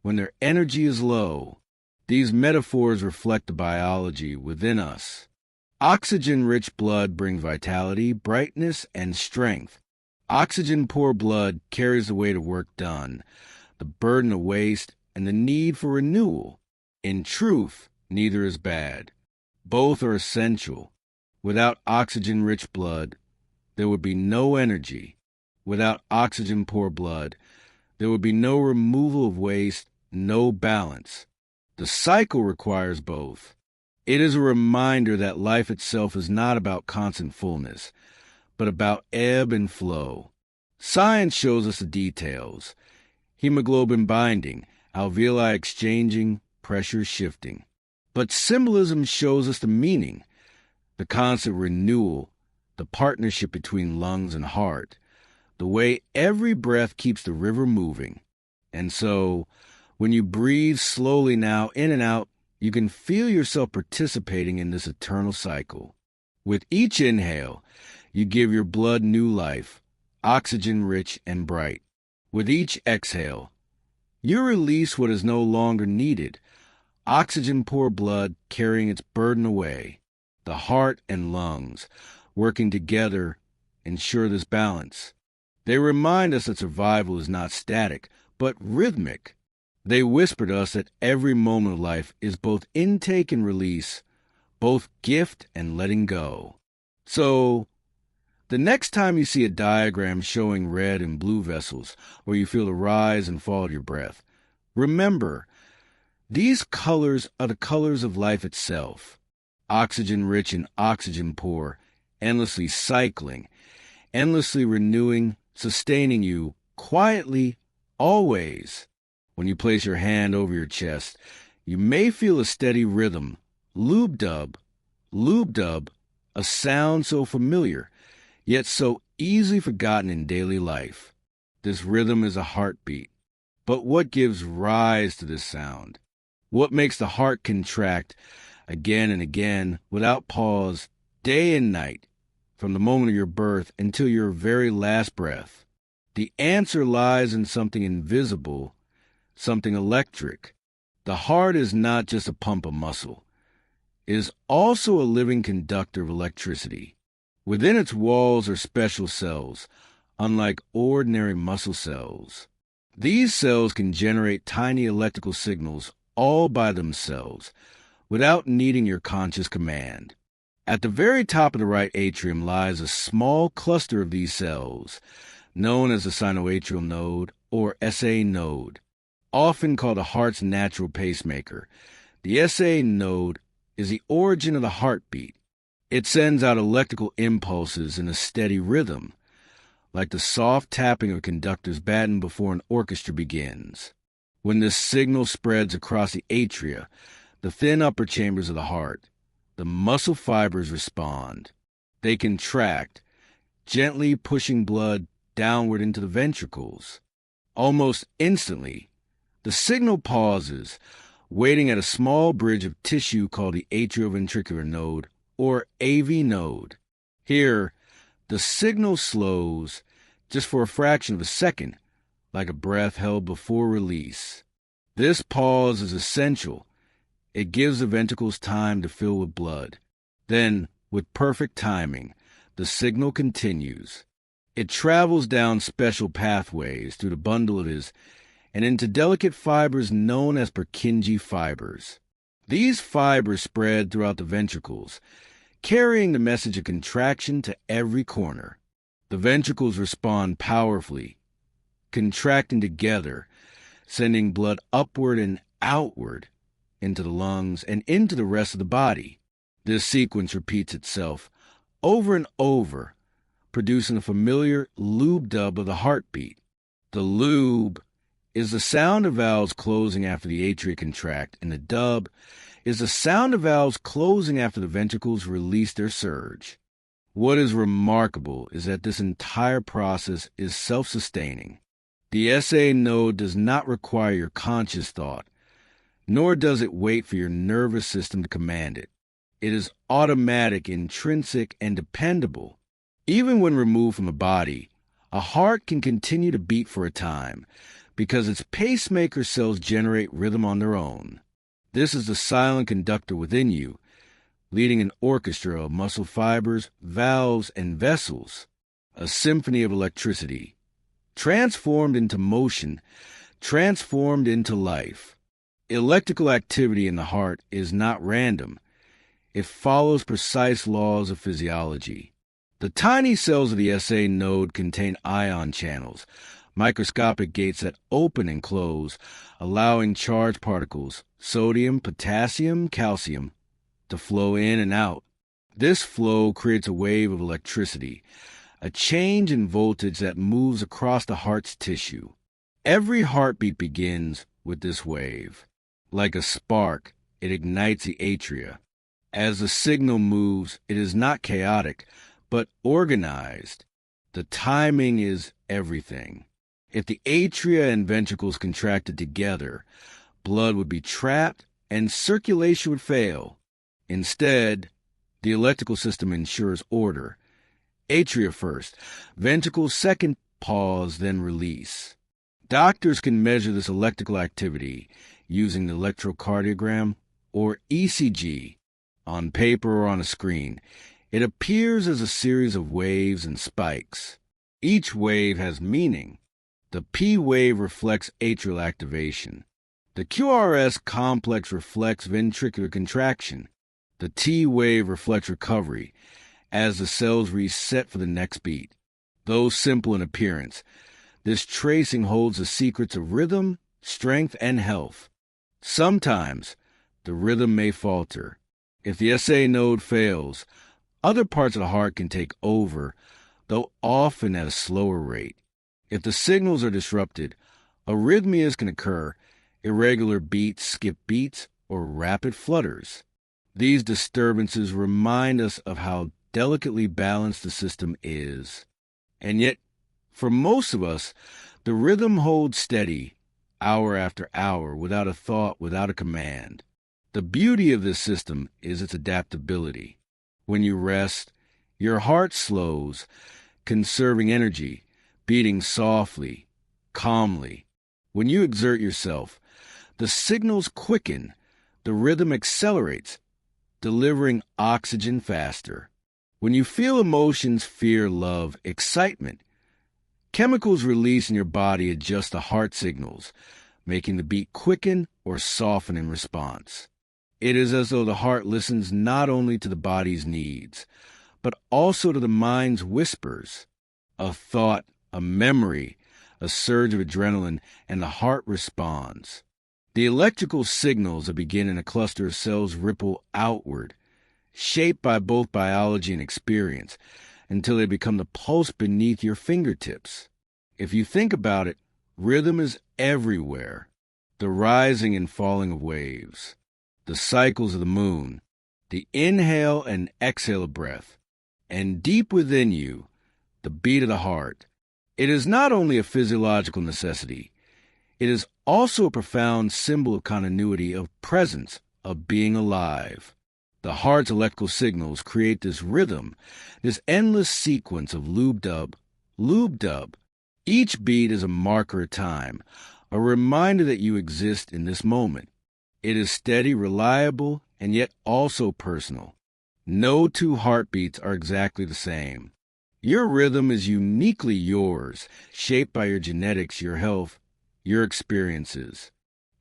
when their energy is low. These metaphors reflect the biology within us. Oxygen-rich blood brings vitality, brightness, and strength. Oxygen-poor blood carries the weight of work done, the burden of waste, and the need for renewal. In truth, neither is bad. Both are essential. Without oxygen-rich blood, there would be no energy. Without oxygen-poor blood, there would be no removal of waste, no balance. The cycle requires both. It is a reminder that life itself is not about constant fullness, but about ebb and flow. Science shows us the details: hemoglobin binding, alveoli exchanging, pressure shifting. But symbolism shows us the meaning, the constant renewal, the partnership between lungs and heart, the way every breath keeps the river moving. And so, when you breathe slowly now in and out, you can feel yourself participating in this eternal cycle. With each inhale, you give your blood new life, oxygen-rich and bright. With each exhale, you release what is no longer needed, oxygen-poor blood carrying its burden away. The heart and lungs, working together, ensure this balance. They remind us that survival is not static, but rhythmic. They whisper to us that every moment of life is both intake and release, both gift and letting go. So, the next time you see a diagram showing red and blue vessels, or you feel the rise and fall of your breath, remember, these colors are the colors of life itself. Oxygen-rich and oxygen-poor, endlessly cycling, endlessly renewing, sustaining you, quietly, always. When you place your hand over your chest, you may feel a steady rhythm, lube-dub, a sound so familiar, yet so easily forgotten in daily life. This rhythm is a heartbeat. But what gives rise to this sound? What makes the heart contract again and again, without pause, day and night, from the moment of your birth until your very last breath? The answer lies in something invisible, something electric. The heart is not just a pump of muscle. It is also a living conductor of electricity. Within its walls are special cells, unlike ordinary muscle cells. These cells can generate tiny electrical signals all by themselves, without needing your conscious command. At the very top of the right atrium lies a small cluster of these cells, known as the sinoatrial node or SA node, often called the heart's natural pacemaker. The SA node is the origin of the heartbeat. It sends out electrical impulses in a steady rhythm, like the soft tapping of a conductor's baton before an orchestra begins. When this signal spreads across the atria, the thin upper chambers of the heart, the muscle fibers respond. They contract, gently pushing blood downward into the ventricles. Almost instantly, the signal pauses, waiting at a small bridge of tissue called the atrioventricular node, or AV node. Here, the signal slows just for a fraction of a second, like a breath held before release. This pause is essential. It gives the ventricles time to fill with blood. Then, with perfect timing, the signal continues. It travels down special pathways through the bundle it is and into delicate fibers known as Purkinje fibers. These fibers spread throughout the ventricles, carrying the message of contraction to every corner. The ventricles respond powerfully, contracting together, sending blood upward and outward into the lungs and into the rest of the body. This sequence repeats itself over and over, producing a familiar lube dub of the heartbeat. The lube is the sound of valves closing after the atria contract, and the dub is the sound of valves closing after the ventricles release their surge. What is remarkable is that this entire process is self-sustaining. The SA node does not require your conscious thought, nor does it wait for your nervous system to command it. It is automatic, intrinsic, and dependable. Even when removed from the body, a heart can continue to beat for a time because its pacemaker cells generate rhythm on their own. This is the silent conductor within you, leading an orchestra of muscle fibers, valves, and vessels, a symphony of electricity, transformed into motion, transformed into life. Electrical activity in the heart is not random. It follows precise laws of physiology. The tiny cells of the SA node contain ion channels, microscopic gates that open and close, allowing charged particles, sodium, potassium, calcium, to flow in and out. This flow creates a wave of electricity, a change in voltage that moves across the heart's tissue. Every heartbeat begins with this wave. Like a spark, it ignites the atria. As the signal moves, it is not chaotic, but organized. The timing is everything. If the atria and ventricles contracted together, blood would be trapped and circulation would fail. Instead, the electrical system ensures order. Atria first, ventricles second, pause, then release. Doctors can measure this electrical activity using the electrocardiogram or ECG on paper or on a screen. It appears as a series of waves and spikes. Each wave has meaning. The P wave reflects atrial activation. The QRS complex reflects ventricular contraction. The T wave reflects recovery, as the cells reset for the next beat. Though simple in appearance, this tracing holds the secrets of rhythm, strength, and health. Sometimes, the rhythm may falter. If the SA node fails, other parts of the heart can take over, though often at a slower rate. If the signals are disrupted, arrhythmias can occur, irregular beats, skip beats, or rapid flutters. These disturbances remind us of how delicately balanced the system is. And yet, for most of us, the rhythm holds steady, hour after hour, without a thought, without a command. The beauty of this system is its adaptability. When you rest, your heart slows, conserving energy, beating softly, calmly. When you exert yourself, the signals quicken, the rhythm accelerates, delivering oxygen faster. When you feel emotions, fear, love, excitement, chemicals released in your body adjust the heart signals, making the beat quicken or soften in response. It is as though the heart listens not only to the body's needs, but also to the mind's whispers. A thought, a memory, a surge of adrenaline, and the heart responds. The electrical signals that begin in a cluster of cells ripple outward, shaped by both biology and experience, until they become the pulse beneath your fingertips. If you think about it, rhythm is everywhere. The rising and falling of waves, the cycles of the moon, the inhale and exhale of breath, and deep within you, the beat of the heart. It is not only a physiological necessity, it is also a profound symbol of continuity, of presence, of being alive. The heart's electrical signals create this rhythm, this endless sequence of lube-dub, lube-dub. Each beat is a marker of time, a reminder that you exist in this moment. It is steady, reliable, and yet also personal. No two heartbeats are exactly the same. Your rhythm is uniquely yours, shaped by your genetics, your health, your experiences.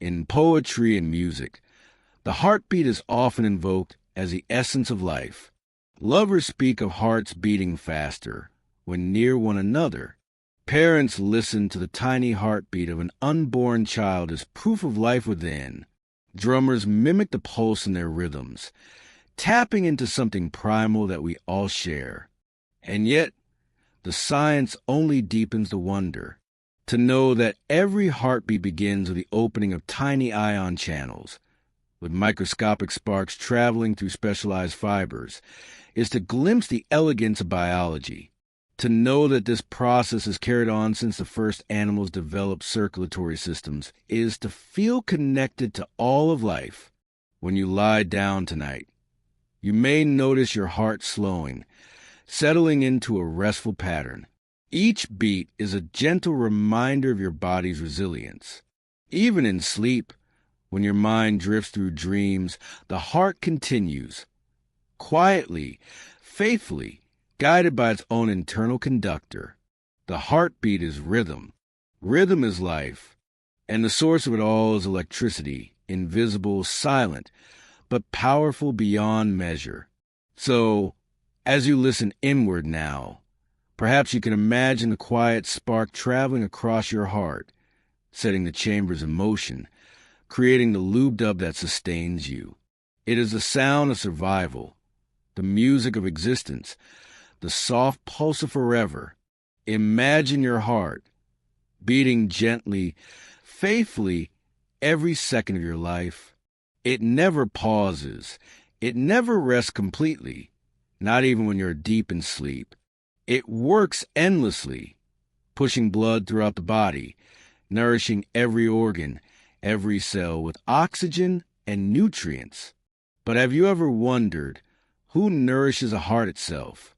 In poetry and music, the heartbeat is often invoked as the essence of life. Lovers speak of hearts beating faster when near one another. Parents listen to the tiny heartbeat of an unborn child as proof of life within. Drummers mimic the pulse in their rhythms, tapping into something primal that we all share. And yet, the science only deepens the wonder. To know that every heartbeat begins with the opening of tiny ion channels, with microscopic sparks traveling through specialized fibers, is to glimpse the elegance of biology. To know that this process is carried on since the first animals developed circulatory systems is to feel connected to all of life. When you lie down tonight, you may notice your heart slowing, settling into a restful pattern. Each beat is a gentle reminder of your body's resilience. Even in sleep, when your mind drifts through dreams, the heart continues, quietly, faithfully, guided by its own internal conductor. The heartbeat is rhythm. Rhythm is life. And the source of it all is electricity, invisible, silent, but powerful beyond measure. So, as you listen inward now, perhaps you can imagine the quiet spark traveling across your heart, setting the chambers in motion, creating the lube-dub that sustains you. It is the sound of survival, the music of existence, the soft pulse of forever. Imagine your heart beating gently, faithfully, every second of your life. It never pauses. It never rests completely, not even when you're deep in sleep. It works endlessly, pushing blood throughout the body, nourishing every organ, every cell with oxygen and nutrients. But have you ever wondered who nourishes a heart itself?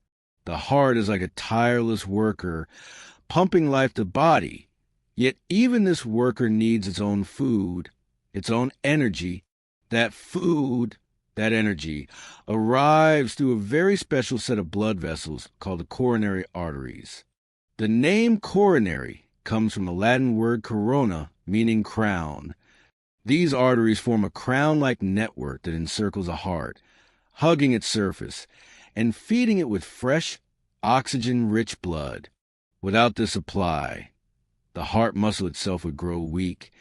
The heart is like a tireless worker, pumping life to the body. Yet even this worker needs its own food, its own energy. That food, that energy, arrives through a very special set of blood vessels called the coronary arteries. The name coronary comes from the Latin word corona, meaning crown. These arteries form a crown-like network that encircles a heart, hugging its surface and feeding it with fresh, oxygen-rich blood. Without this supply, the heart muscle itself would grow weak,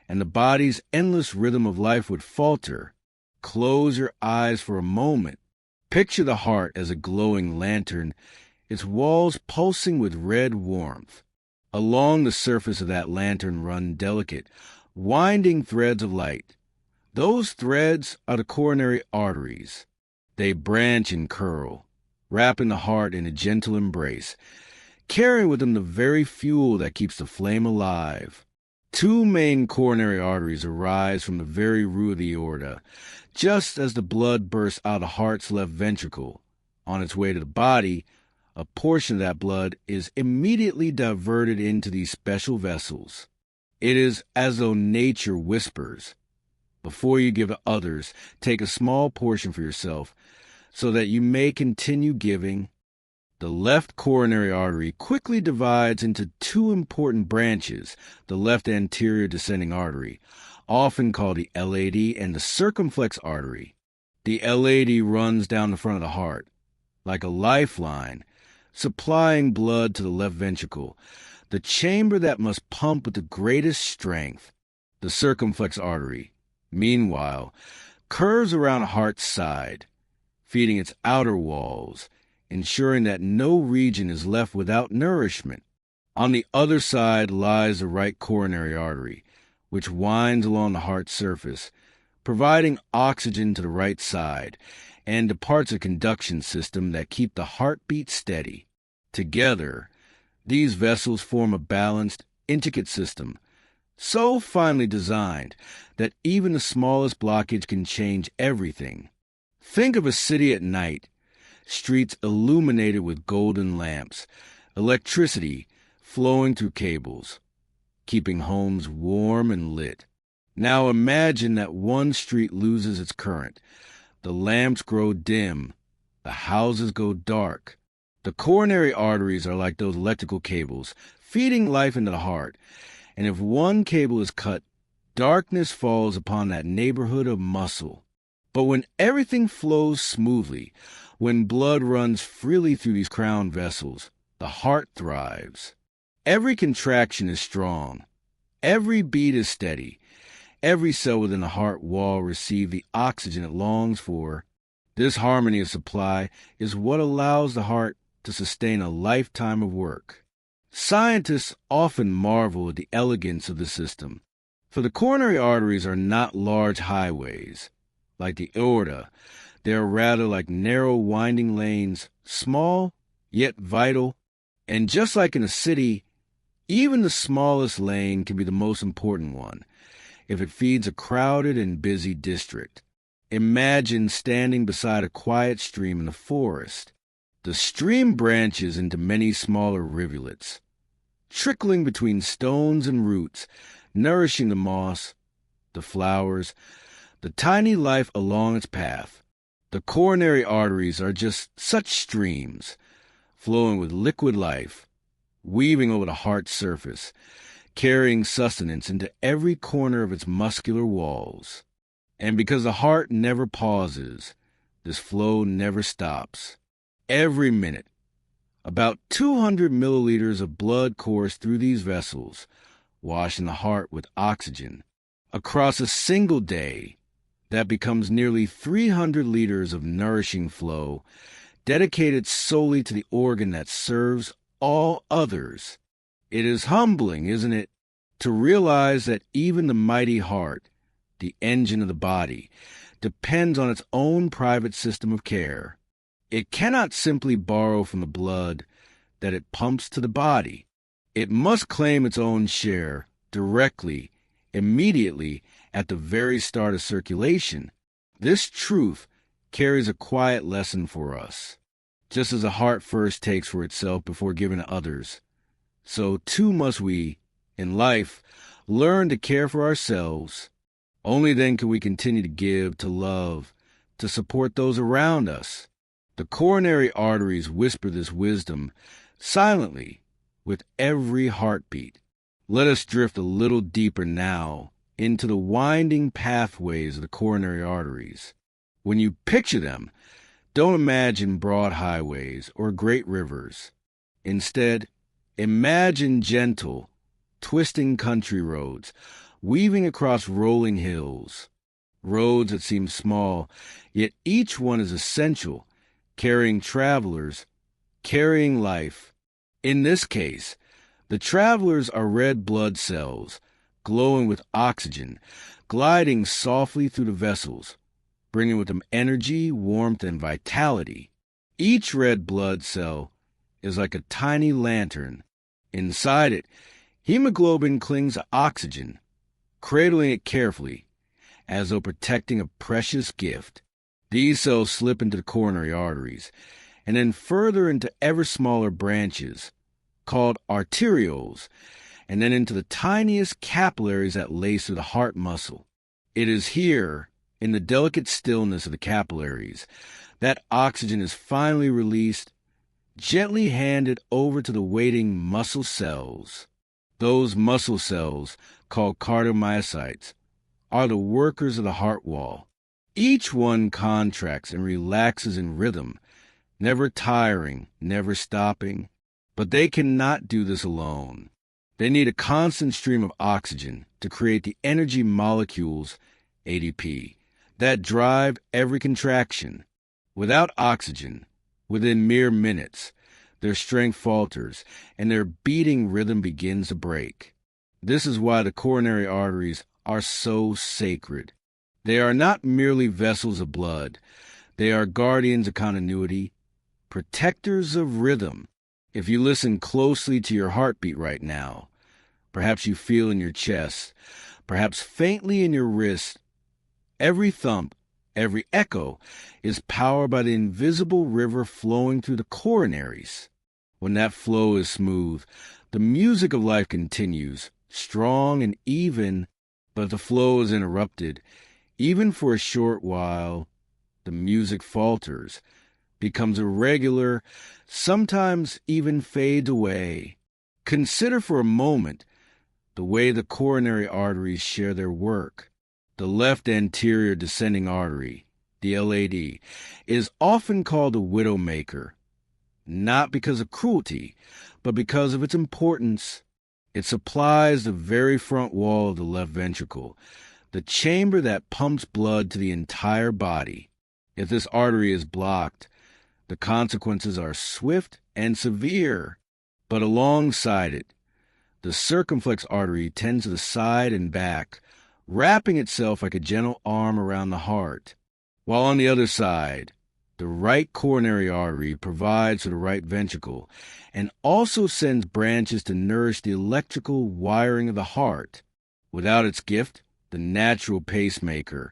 and the body's endless rhythm of life would falter. Close your eyes for a moment. Picture the heart as a glowing lantern, its walls pulsing with red warmth. Along the surface of that lantern run delicate, winding threads of light. Those threads are the coronary arteries. They branch and curl, wrapping the heart in a gentle embrace, carrying with them the very fuel that keeps the flame alive. Two main coronary arteries arise from the very root of the aorta. Just as the blood bursts out of the heart's left ventricle, on its way to the body, a portion of that blood is immediately diverted into these special vessels. It is as though nature whispers, "Before you give to others, take a small portion for yourself, so that you may continue giving." The left coronary artery quickly divides into two important branches, the left anterior descending artery, often called the LAD, and the circumflex artery. The LAD runs down the front of the heart, like a lifeline, supplying blood to the left ventricle, the chamber that must pump with the greatest strength. The circumflex artery, meanwhile, curves around the heart's side, feeding its outer walls, ensuring that no region is left without nourishment. On the other side lies the right coronary artery, which winds along the heart's surface, providing oxygen to the right side and the parts of conduction system that keep the heartbeat steady. Together, these vessels form a balanced, intricate system, so finely designed that even the smallest blockage can change everything. Think of a city at night, streets illuminated with golden lamps, electricity flowing through cables, keeping homes warm and lit. Now imagine that one street loses its current. The lamps grow dim. The houses go dark. The coronary arteries are like those electrical cables, feeding life into the heart. And if one cable is cut, darkness falls upon that neighborhood of muscle. But when everything flows smoothly, when blood runs freely through these crown vessels, the heart thrives. Every contraction is strong. Every beat is steady. Every cell within the heart wall receives the oxygen it longs for. This harmony of supply is what allows the heart to sustain a lifetime of work. Scientists often marvel at the elegance of the system, for the coronary arteries are not large highways. Like the aorta, they are rather like narrow winding lanes, small yet vital. And just like in a city, even the smallest lane can be the most important one if it feeds a crowded and busy district. Imagine standing beside a quiet stream in the forest. The stream branches into many smaller rivulets, trickling between stones and roots, nourishing the moss, the flowers, the tiny life along its path. The coronary arteries are just such streams, flowing with liquid life, weaving over the heart's surface, carrying sustenance into every corner of its muscular walls. And because the heart never pauses, this flow never stops. Every minute, about 200 milliliters of blood course through these vessels, washing the heart with oxygen. Across a single day, that becomes nearly 300 liters of nourishing flow, dedicated solely to the organ that serves all others. It is humbling, isn't it, to realize that even the mighty heart, the engine of the body, depends on its own private system of care. It cannot simply borrow from the blood that it pumps to the body. It must claim its own share directly, immediately, at the very start of circulation. This truth carries a quiet lesson for us. Just as a heart first takes for itself before giving to others, so too must we, in life, learn to care for ourselves. Only then can we continue to give, to love, to support those around us. The coronary arteries whisper this wisdom silently with every heartbeat. Let us drift a little deeper now into the winding pathways of the coronary arteries. When you picture them, don't imagine broad highways or great rivers. Instead, imagine gentle, twisting country roads, weaving across rolling hills. Roads that seem small, yet each one is essential, carrying travelers, carrying life. In this case, the travelers are red blood cells, glowing with oxygen, gliding softly through the vessels, bringing with them energy, warmth, and vitality. Each red blood cell is like a tiny lantern. Inside it, hemoglobin clings to oxygen, cradling it carefully, as though protecting a precious gift. These cells slip into the coronary arteries, and then further into ever smaller branches, called arterioles, and then into the tiniest capillaries that lace through the heart muscle. It is here, in the delicate stillness of the capillaries, that oxygen is finally released, gently handed over to the waiting muscle cells. Those muscle cells, called cardiomyocytes, are the workers of the heart wall. Each one contracts and relaxes in rhythm, never tiring, never stopping. But they cannot do this alone. They need a constant stream of oxygen to create the energy molecules, ADP, that drive every contraction. Without oxygen, within mere minutes, their strength falters and their beating rhythm begins to break. This is why the coronary arteries are so sacred. They are not merely vessels of blood. They are guardians of continuity, protectors of rhythm. If you listen closely to your heartbeat right now, perhaps you feel in your chest, perhaps faintly in your wrist, every thump, every echo is powered by the invisible river flowing through the coronaries. When that flow is smooth, the music of life continues, strong and even, but if the flow is interrupted, even for a short while, the music falters, becomes irregular, sometimes even fades away. Consider for a moment the way the coronary arteries share their work. The left anterior descending artery, the LAD, is often called the widowmaker, not because of cruelty, but because of its importance. It supplies the very front wall of the left ventricle, the chamber that pumps blood to the entire body. If this artery is blocked, the consequences are swift and severe. But alongside it, the circumflex artery tends to the side and back, wrapping itself like a gentle arm around the heart. While on the other side, the right coronary artery provides for the right ventricle and also sends branches to nourish the electrical wiring of the heart. Without its gift, the natural pacemaker,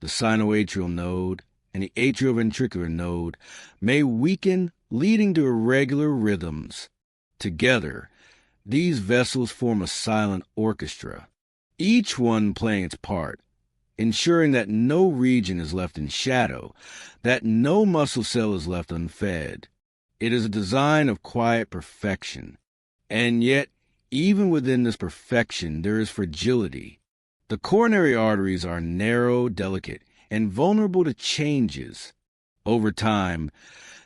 the sinoatrial node, and the atrioventricular node may weaken, leading to irregular rhythms. Together, these vessels form a silent orchestra, each one playing its part, ensuring that no region is left in shadow, that no muscle cell is left unfed. It is a design of quiet perfection. And yet, even within this perfection, there is fragility. The coronary arteries are narrow, delicate, and vulnerable to changes. Over time,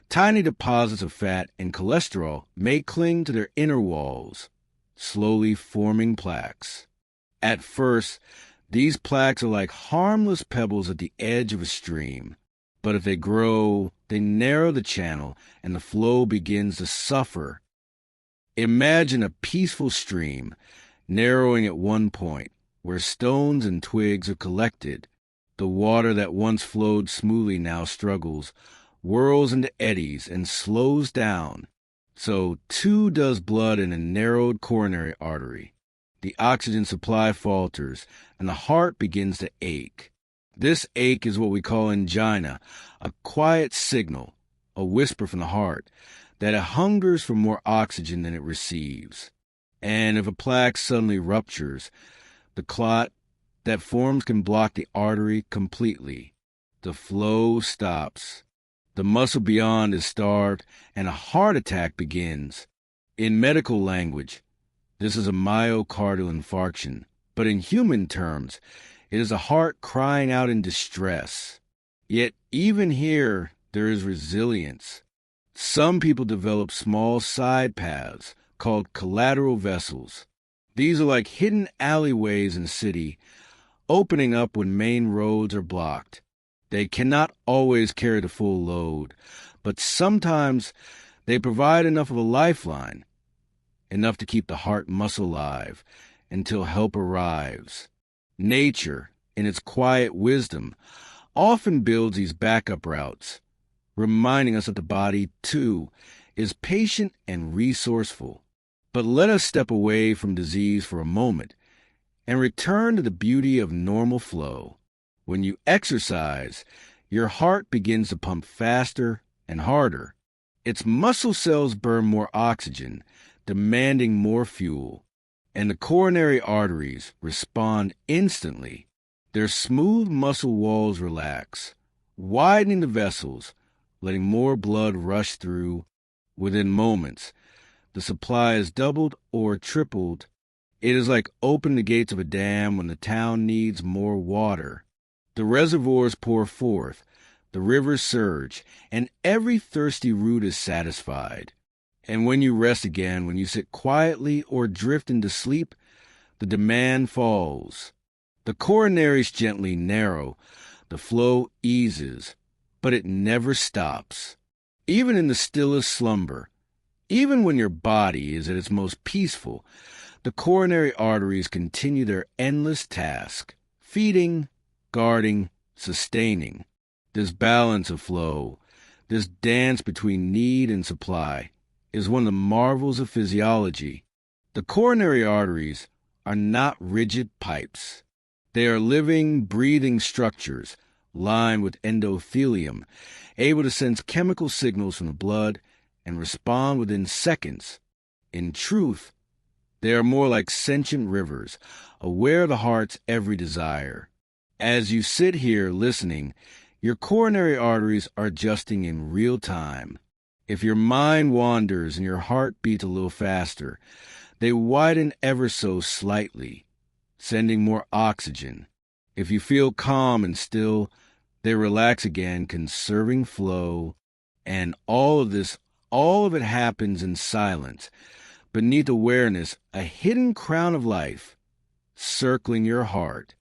tiny deposits of fat and cholesterol may cling to their inner walls, slowly forming plaques. At first, these plaques are like harmless pebbles at the edge of a stream. But if they grow, they narrow the channel and the flow begins to suffer. Imagine a peaceful stream, narrowing at one point, where stones and twigs are collected. The water that once flowed smoothly now struggles, whirls into eddies, and slows down. So too does blood in a narrowed coronary artery. The oxygen supply falters, and the heart begins to ache. This ache is what we call angina, a quiet signal, a whisper from the heart, that it hungers for more oxygen than it receives. And if a plaque suddenly ruptures, the clot that forms can block the artery completely. The flow stops. The muscle beyond is starved, and a heart attack begins. In medical language, this is a myocardial infarction, but in human terms, it is a heart crying out in distress. Yet even here, there is resilience. Some people develop small side paths called collateral vessels. These are like hidden alleyways in the city, opening up when main roads are blocked. They cannot always carry the full load, but sometimes they provide enough of a lifeline, enough to keep the heart muscle alive until help arrives. Nature, in its quiet wisdom, often builds these backup routes, reminding us that the body, too, is patient and resourceful. But let us step away from disease for a moment and return to the beauty of normal flow. When you exercise, your heart begins to pump faster and harder. Its muscle cells burn more oxygen, demanding more fuel, and the coronary arteries respond instantly. Their smooth muscle walls relax, widening the vessels, letting more blood rush through. Within moments, the supply is doubled or tripled. It is like opening the gates of a dam when the town needs more water. The reservoirs pour forth, the rivers surge, and every thirsty root is satisfied. And when you rest again, when you sit quietly or drift into sleep, the demand falls. The coronaries gently narrow, the flow eases, but it never stops. Even in the stillest slumber, even when your body is at its most peaceful, the coronary arteries continue their endless task, feeding, guarding, sustaining. This balance of flow, this dance between need and supply, is one of the marvels of physiology. The coronary arteries are not rigid pipes. They are living, breathing structures lined with endothelium, able to sense chemical signals from the blood and respond within seconds. In truth, they are more like sentient rivers, aware of the heart's every desire. As you sit here listening, your coronary arteries are adjusting in real time. If your mind wanders and your heart beats a little faster, they widen ever so slightly, sending more oxygen. If you feel calm and still, they relax again, conserving flow. And all of it happens in silence, beneath awareness, a hidden crown of life, circling your heart.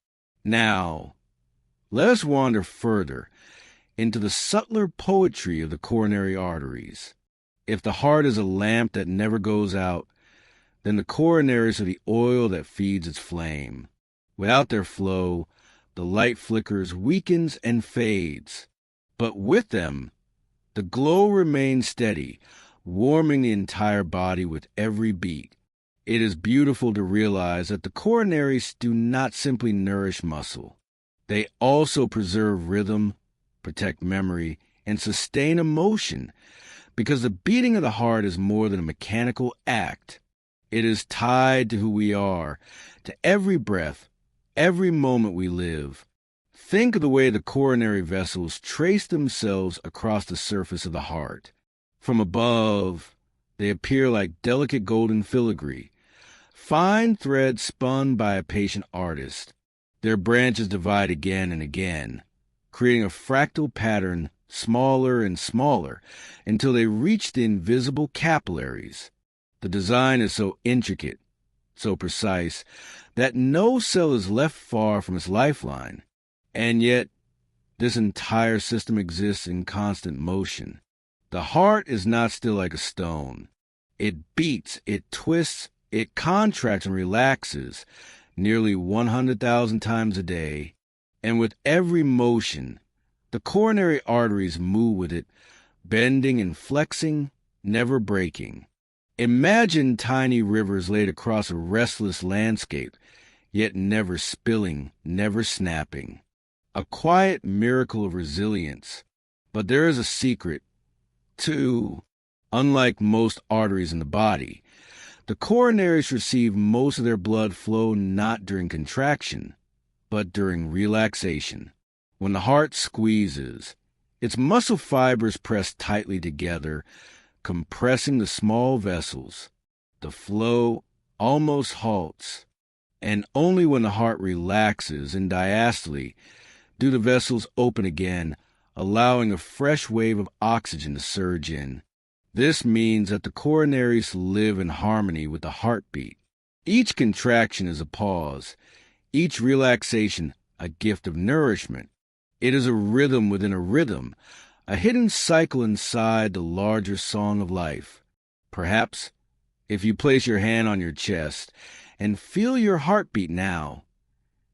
Now, let us wander further into the subtler poetry of the coronary arteries. If the heart is a lamp that never goes out, then the coronaries are the oil that feeds its flame. Without their flow, the light flickers, weakens, and fades. But with them, the glow remains steady, warming the entire body with every beat. It is beautiful to realize that the coronaries do not simply nourish muscle. They also preserve rhythm, protect memory, and sustain emotion, because the beating of the heart is more than a mechanical act. It is tied to who we are, to every breath, every moment we live. Think of the way the coronary vessels trace themselves across the surface of the heart. From above, they appear like delicate golden filigree, fine threads spun by a patient artist. Their branches divide again and again, creating a fractal pattern, smaller and smaller, until they reach the invisible capillaries. The design is so intricate, so precise, that no cell is left far from its lifeline. And yet, this entire system exists in constant motion. The heart is not still like a stone. It beats, it twists, it contracts and relaxes nearly 100,000 times a day. And with every motion, the coronary arteries move with it, bending and flexing, never breaking. Imagine tiny rivers laid across a restless landscape, yet never spilling, never snapping. A quiet miracle of resilience. But there is a secret, too. Unlike most arteries in the body, the coronaries receive most of their blood flow not during contraction, but during relaxation. When the heart squeezes, its muscle fibers press tightly together, compressing the small vessels. The flow almost halts, and only when the heart relaxes in diastole do the vessels open again, allowing a fresh wave of oxygen to surge in. This means that the coronaries live in harmony with the heartbeat. Each contraction is a pause, each relaxation a gift of nourishment. It is a rhythm within a rhythm, a hidden cycle inside the larger song of life. Perhaps, if you place your hand on your chest and feel your heartbeat now,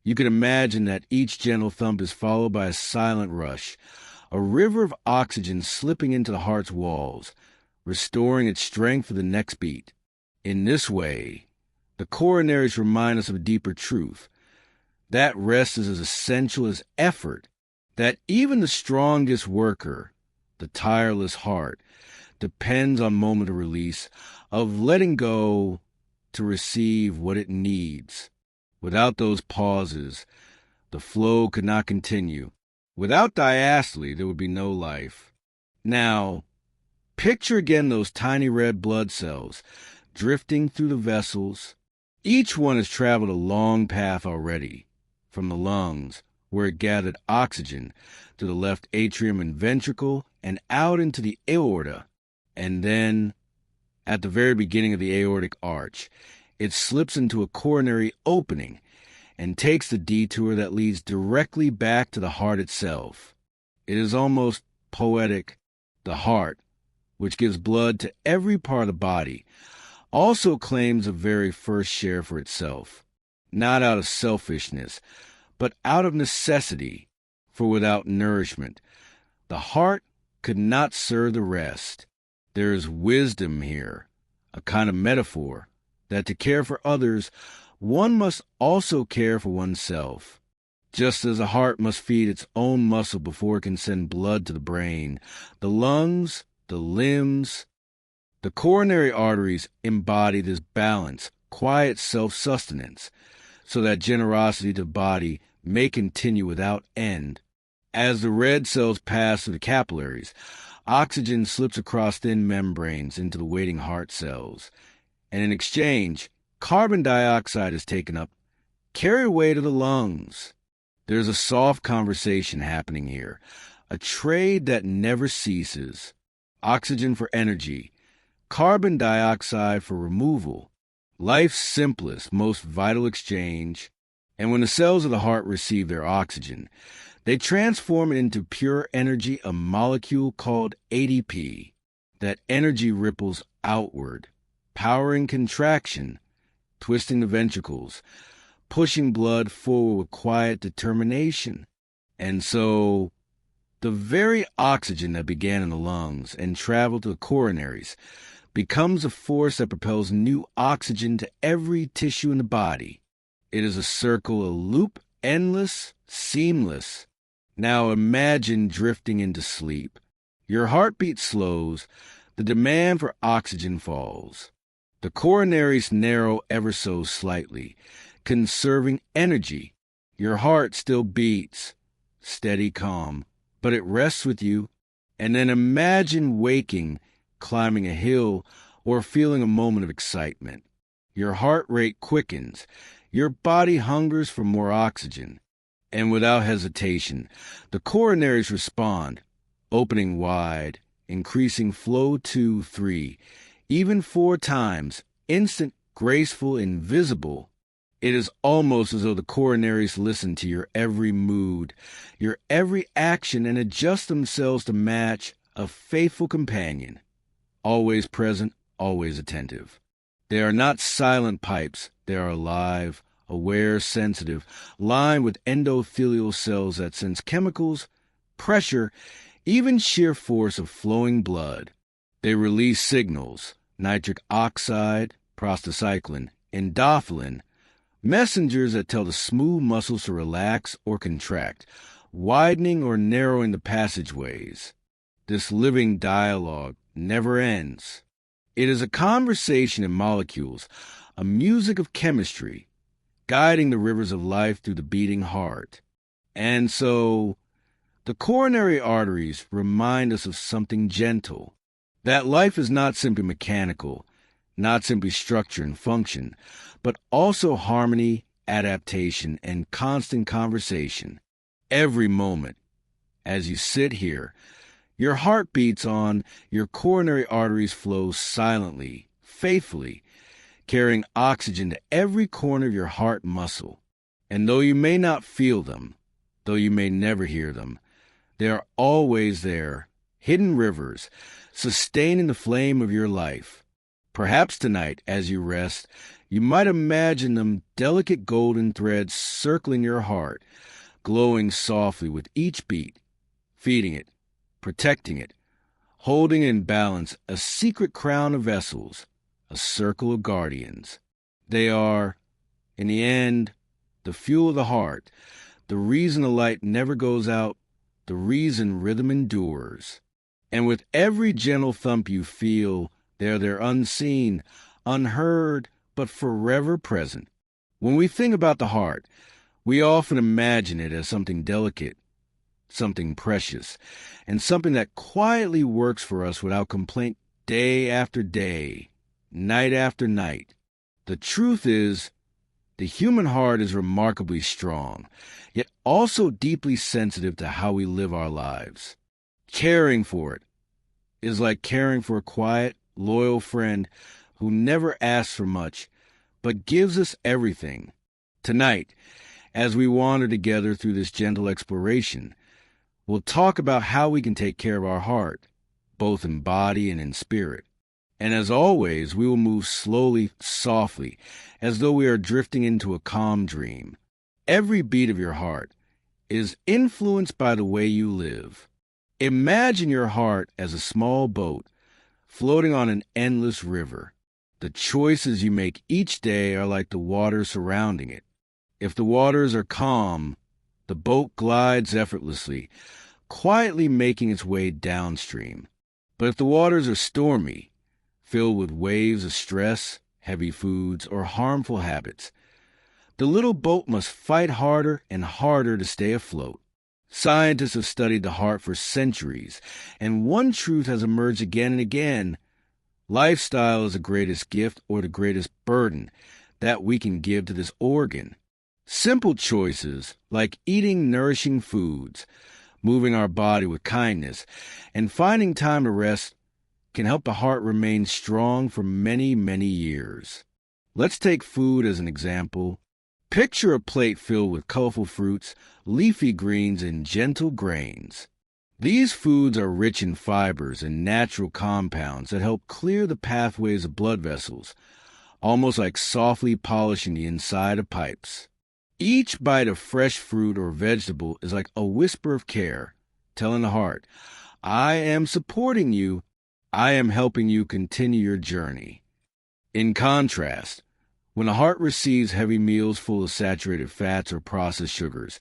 you can imagine that each gentle thump is followed by a silent rush, a river of oxygen slipping into the heart's walls, restoring its strength for the next beat. In this way, the coronaries remind us of a deeper truth, that rest is as essential as effort, that even the strongest worker, the tireless heart, depends on moment of release, of letting go to receive what it needs. Without those pauses, the flow could not continue. Without diastole, there would be no life. Now, picture again those tiny red blood cells drifting through the vessels. Each one has traveled a long path already, from the lungs, where it gathered oxygen, to the left atrium and ventricle, and out into the aorta. And then, at the very beginning of the aortic arch, it slips into a coronary opening and takes the detour that leads directly back to the heart itself. It is almost poetic. The heart, which gives blood to every part of the body, also claims the very first share for itself, not out of selfishness, but out of necessity, for without nourishment, the heart could not serve the rest. There is wisdom here, a kind of metaphor, that to care for others, one must also care for oneself. Just as a heart must feed its own muscle before it can send blood to the brain, the lungs, the limbs, the coronary arteries embody this balance, quiet self-sustenance, so that generosity to the body may continue without end. As the red cells pass through the capillaries, oxygen slips across thin membranes into the waiting heart cells, and in exchange, carbon dioxide is taken up, carried away to the lungs. There's a soft conversation happening here, a trade that never ceases. Oxygen for energy, carbon dioxide for removal. Life's simplest, most vital exchange, And when the cells of the heart receive their oxygen, they transform it into pure energy, a molecule called ADP. That energy ripples outward, powering contraction, twisting the ventricles, pushing blood forward with quiet determination. And so, the very oxygen that began in the lungs and traveled to the coronaries becomes a force that propels new oxygen to every tissue in the body. It is a circle, a loop, endless, seamless. Now imagine drifting into sleep. Your heartbeat slows, the demand for oxygen falls. The coronaries narrow ever so slightly, conserving energy. Your heart still beats, steady, calm, but it rests with you. And then imagine waking, climbing a hill, or feeling a moment of excitement. Your heart rate quickens. Your body hungers for more oxygen. And without hesitation, the coronaries respond, opening wide, increasing flow 2, 3, even 4 times, instant, graceful, invisible. It is almost as though the coronaries listen to your every mood, your every action, and adjust themselves to match a faithful companion, always present, always attentive. They are not silent pipes. They are alive, aware, sensitive, lined with endothelial cells that sense chemicals, pressure, even sheer force of flowing blood. They release signals, nitric oxide, prostacyclin, endorphin, messengers that tell the smooth muscles to relax or contract, widening or narrowing the passageways. This living dialogue never ends. It is a conversation in molecules, a music of chemistry, guiding the rivers of life through the beating heart. And so, the coronary arteries remind us of something gentle, that life is not simply mechanical, not simply structure and function, but also harmony, adaptation, and constant conversation. Every moment, as you sit here, your heart beats on, your coronary arteries flow silently, faithfully, carrying oxygen to every corner of your heart muscle. And though you may not feel them, though you may never hear them, they are always there, hidden rivers, sustaining the flame of your life. Perhaps tonight, as you rest, you might imagine them delicate golden threads circling your heart, glowing softly with each beat, feeding it, protecting it, holding in balance a secret crown of vessels, a circle of guardians. They are, in the end, the fuel of the heart, the reason the light never goes out, the reason rhythm endures. And with every gentle thump you feel, they're there unseen, unheard, but forever present. When we think about the heart, we often imagine it as something delicate, something precious, and something that quietly works for us without complaint day after day, night after night. The truth is, the human heart is remarkably strong, yet also deeply sensitive to how we live our lives. Caring for it is like caring for a quiet, loyal friend who never asks for much, but gives us everything. Tonight, as we wander together through this gentle exploration, we'll talk about how we can take care of our heart, both in body and in spirit. And as always, we will move slowly, softly, as though we are drifting into a calm dream. Every beat of your heart is influenced by the way you live. Imagine your heart as a small boat floating on an endless river. The choices you make each day are like the water surrounding it. If the waters are calm, the boat glides effortlessly, quietly making its way downstream. But if the waters are stormy, filled with waves of stress, heavy foods, or harmful habits, the little boat must fight harder and harder to stay afloat. Scientists have studied the heart for centuries, and one truth has emerged again and again. Lifestyle is the greatest gift or the greatest burden that we can give to this organ. Simple choices like eating nourishing foods, moving our body with kindness, and finding time to rest can help the heart remain strong for many, many years. Let's take food as an example. Picture a plate filled with colorful fruits, leafy greens, and gentle grains. These foods are rich in fibers and natural compounds that help clear the pathways of blood vessels, almost like softly polishing the inside of pipes. Each bite of fresh fruit or vegetable is like a whisper of care, telling the heart, I am supporting you. I am helping you continue your journey. In contrast, when the heart receives heavy meals full of saturated fats or processed sugars,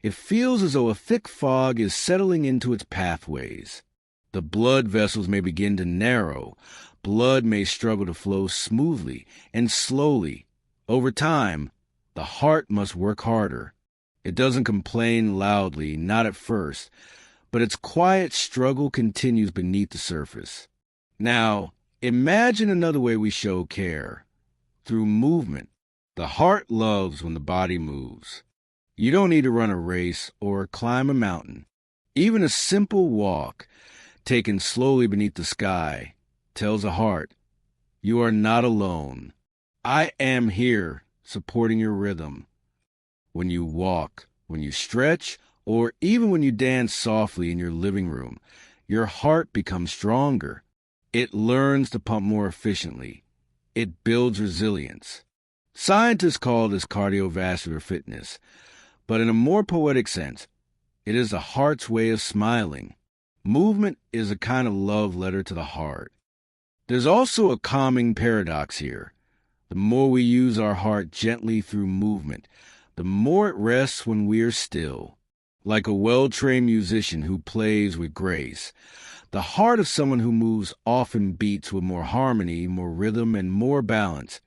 it feels as though a thick fog is settling into its pathways. The blood vessels may begin to narrow. Blood may struggle to flow smoothly and slowly. Over time, the heart must work harder. It doesn't complain loudly, not at first, but its quiet struggle continues beneath the surface. Now, imagine another way we show care. Through movement. The heart loves when the body moves. You don't need to run a race or climb a mountain. Even a simple walk, taken slowly beneath the sky, tells the heart, you are not alone. I am here, supporting your rhythm. When you walk, when you stretch, or even when you dance softly in your living room, your heart becomes stronger. It learns to pump more efficiently. It builds resilience. Scientists call this cardiovascular fitness, but in a more poetic sense, it is the heart's way of smiling. Movement is a kind of love letter to the heart. There's also a calming paradox here. The more we use our heart gently through movement, the more it rests when we are still. Like a well-trained musician who plays with grace, the heart of someone who moves often beats with more harmony, more rhythm, and more balance,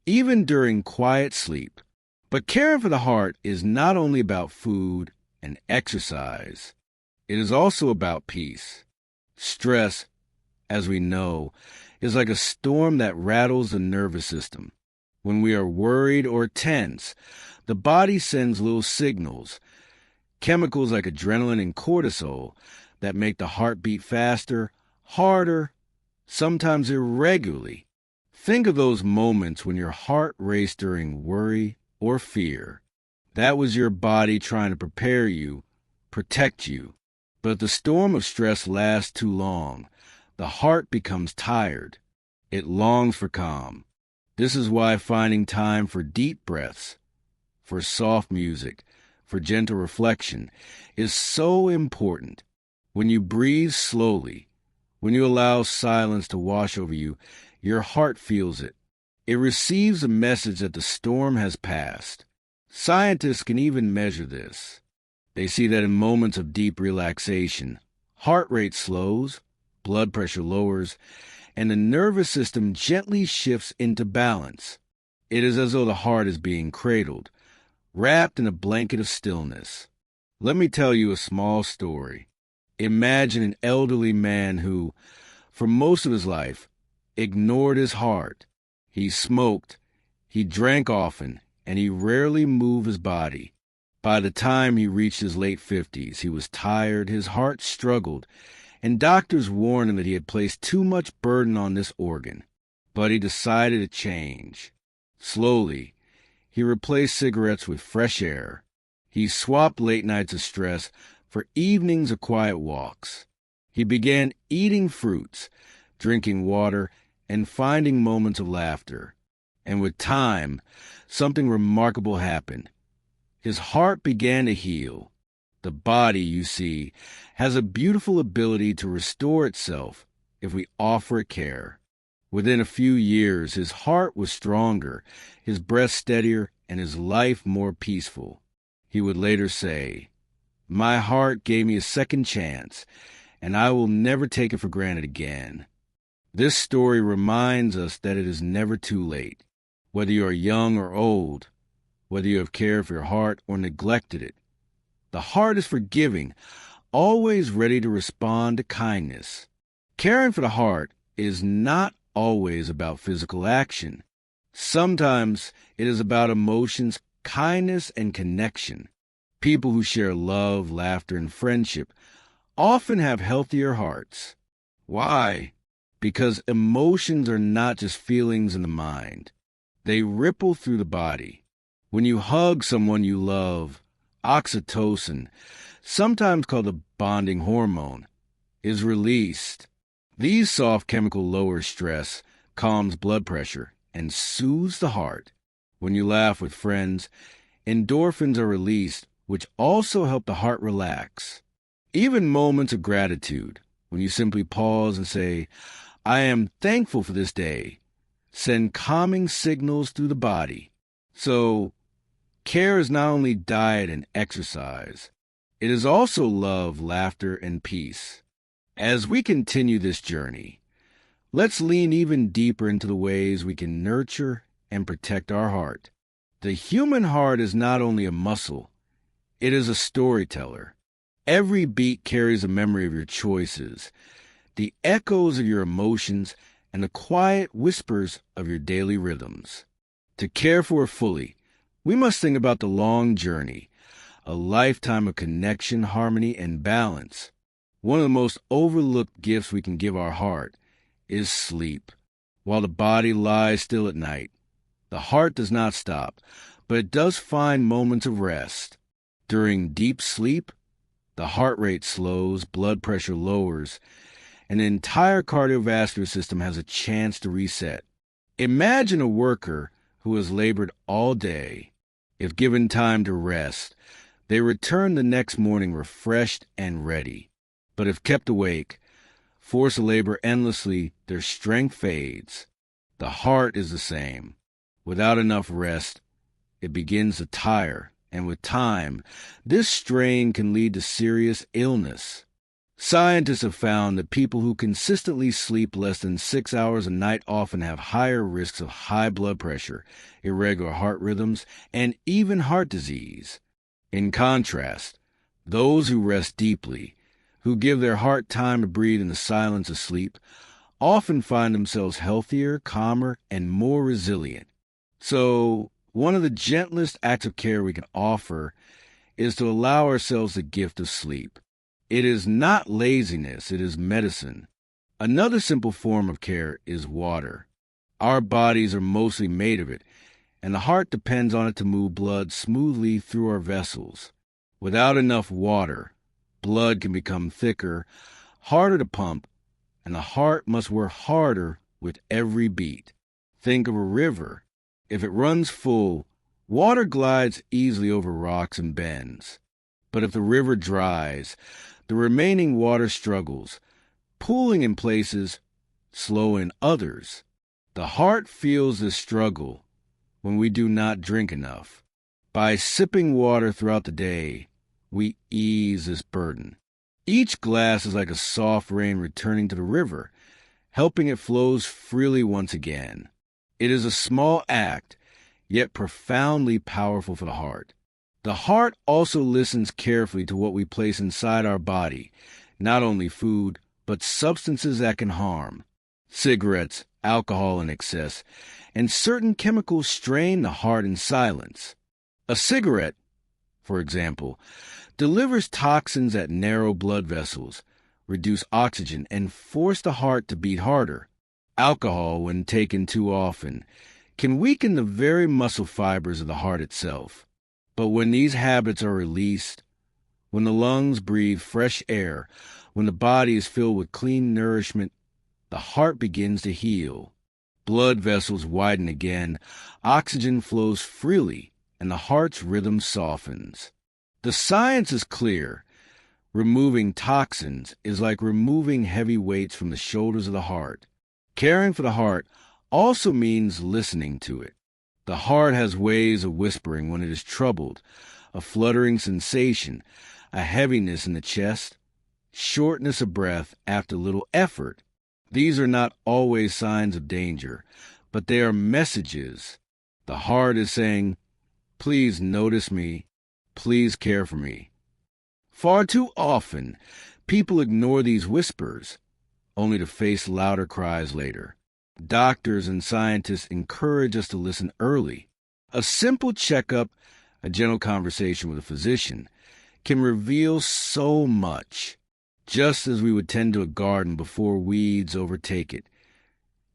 even during quiet sleep. But caring for the heart is not only about food and exercise. It is also about peace. Stress, as we know, is like a storm that rattles the nervous system. When we are worried or tense, the body sends little signals, chemicals like adrenaline and cortisol, that make the heart beat faster, harder, sometimes irregularly. Think of those moments when your heart raced during worry or fear. That was your body trying to prepare you, protect you. But if the storm of stress lasts too long, the heart becomes tired. It longs for calm. This is why finding time for deep breaths, for soft music, for gentle reflection is so important. When you breathe slowly, when you allow silence to wash over you, your heart feels it. It receives a message that the storm has passed. Scientists can even measure this. They see that in moments of deep relaxation, heart rate slows, blood pressure lowers, and the nervous system gently shifts into balance. It is as though the heart is being cradled, wrapped in a blanket of stillness. Let me tell you a small story. Imagine an elderly man who, for most of his life, ignored his heart. He smoked, he drank often, and he rarely moved his body. By the time he reached his late 50s, he was tired, his heart struggled, and doctors warned him that he had placed too much burden on this organ. But he decided to change. Slowly, he replaced cigarettes with fresh air. He swapped late nights of stress for evenings of quiet walks. He began eating fruits, drinking water, and finding moments of laughter. And with time, something remarkable happened. His heart began to heal. The body, you see, has a beautiful ability to restore itself if we offer it care. Within a few years, his heart was stronger, his breath steadier, and his life more peaceful. He would later say, "My heart gave me a second chance, and I will never take it for granted again." This story reminds us that it is never too late. Whether you are young or old, whether you have cared for your heart or neglected it, the heart is forgiving, always ready to respond to kindness. Caring for the heart is not always about physical action. Sometimes it is about emotions, kindness, and connection. People who share love, laughter, and friendship often have healthier hearts. Why? Because emotions are not just feelings in the mind. They ripple through the body. When you hug someone you love, oxytocin, sometimes called the bonding hormone, is released. These soft chemicals lower stress, calms blood pressure, and soothes the heart. When you laugh with friends, endorphins are released, which also help the heart relax. Even moments of gratitude, when you simply pause and say, I am thankful for this day, send calming signals through the body. So, care is not only diet and exercise, it is also love, laughter, and peace. As we continue this journey, let's lean even deeper into the ways we can nurture and protect our heart. The human heart is not only a muscle, it is a storyteller. Every beat carries a memory of your choices, the echoes of your emotions, and the quiet whispers of your daily rhythms. To care for it fully, we must think about the long journey, a lifetime of connection, harmony, and balance. One of the most overlooked gifts we can give our heart is sleep. While the body lies still at night, the heart does not stop, but it does find moments of rest. During deep sleep, the heart rate slows, blood pressure lowers, and the entire cardiovascular system has a chance to reset. Imagine a worker who has labored all day. If given time to rest, they return the next morning refreshed and ready. But if kept awake, forced to labor endlessly, their strength fades. The heart is the same. Without enough rest, it begins to tire, and with time, this strain can lead to serious illness. Scientists have found that people who consistently sleep less than 6 hours a night often have higher risks of high blood pressure, irregular heart rhythms, and even heart disease. In contrast, those who rest deeply, who give their heart time to breathe in the silence of sleep, often find themselves healthier, calmer, and more resilient. So, one of the gentlest acts of care we can offer is to allow ourselves the gift of sleep. It is not laziness, it is medicine. Another simple form of care is water. Our bodies are mostly made of it, and the heart depends on it to move blood smoothly through our vessels. Without enough water, blood can become thicker, harder to pump, and the heart must work harder with every beat. Think of a river. If it runs full, water glides easily over rocks and bends. But if the river dries, the remaining water struggles, pooling in places, slow in others. The heart feels this struggle when we do not drink enough. By sipping water throughout the day, we ease this burden. Each glass is like a soft rain returning to the river, helping it flow freely once again. It is a small act, yet profoundly powerful for the heart. The heart also listens carefully to what we place inside our body, not only food, but substances that can harm. Cigarettes, alcohol in excess, and certain chemicals strain the heart in silence. A cigarette, for example, delivers toxins that narrow blood vessels, reduce oxygen, and force the heart to beat harder. Alcohol, when taken too often, can weaken the very muscle fibers of the heart itself. But when these habits are released, when the lungs breathe fresh air, when the body is filled with clean nourishment, the heart begins to heal. Blood vessels widen again, oxygen flows freely, and the heart's rhythm softens. The science is clear. Removing toxins is like removing heavy weights from the shoulders of the heart. Caring for the heart also means listening to it. The heart has ways of whispering when it is troubled, a fluttering sensation, a heaviness in the chest, shortness of breath after little effort. These are not always signs of danger, but they are messages. The heart is saying, please notice me, please care for me. Far too often, people ignore these whispers, only to face louder cries later. Doctors and scientists encourage us to listen early. A simple checkup, a gentle conversation with a physician, can reveal so much, just as we would tend to a garden before weeds overtake it.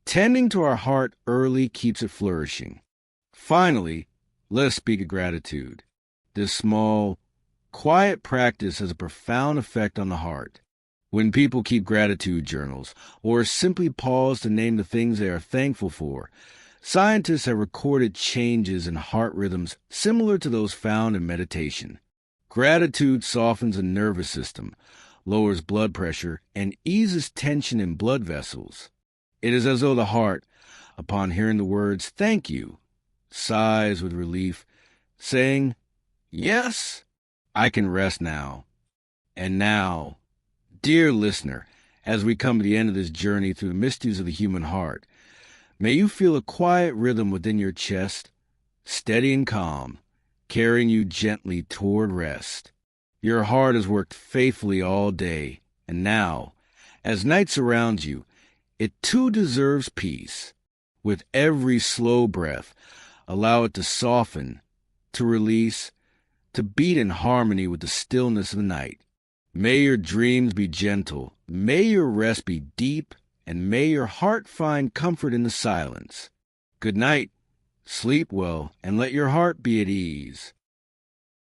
Tending to our heart early keeps it flourishing. Finally, Let's speak of gratitude. This small, quiet practice has a profound effect on the heart. When people keep gratitude journals or simply pause to name the things they are thankful for, scientists have recorded changes in heart rhythms similar to those found in meditation. Gratitude softens the nervous system, lowers blood pressure, and eases tension in blood vessels. It is as though the heart, upon hearing the words "thank you," sighs with relief, saying, "Yes, I can rest now." And now, dear listener, as we come to the end of this journey through the mysteries of the human heart, may you feel a quiet rhythm within your chest, steady and calm, carrying you gently toward rest. Your heart has worked faithfully all day, and now, as night surrounds you, it too deserves peace. With every slow breath, allow it to soften, to release, to beat in harmony with the stillness of the night. May your dreams be gentle, may your rest be deep, and may your heart find comfort in the silence. Good night, sleep well, and let your heart be at ease.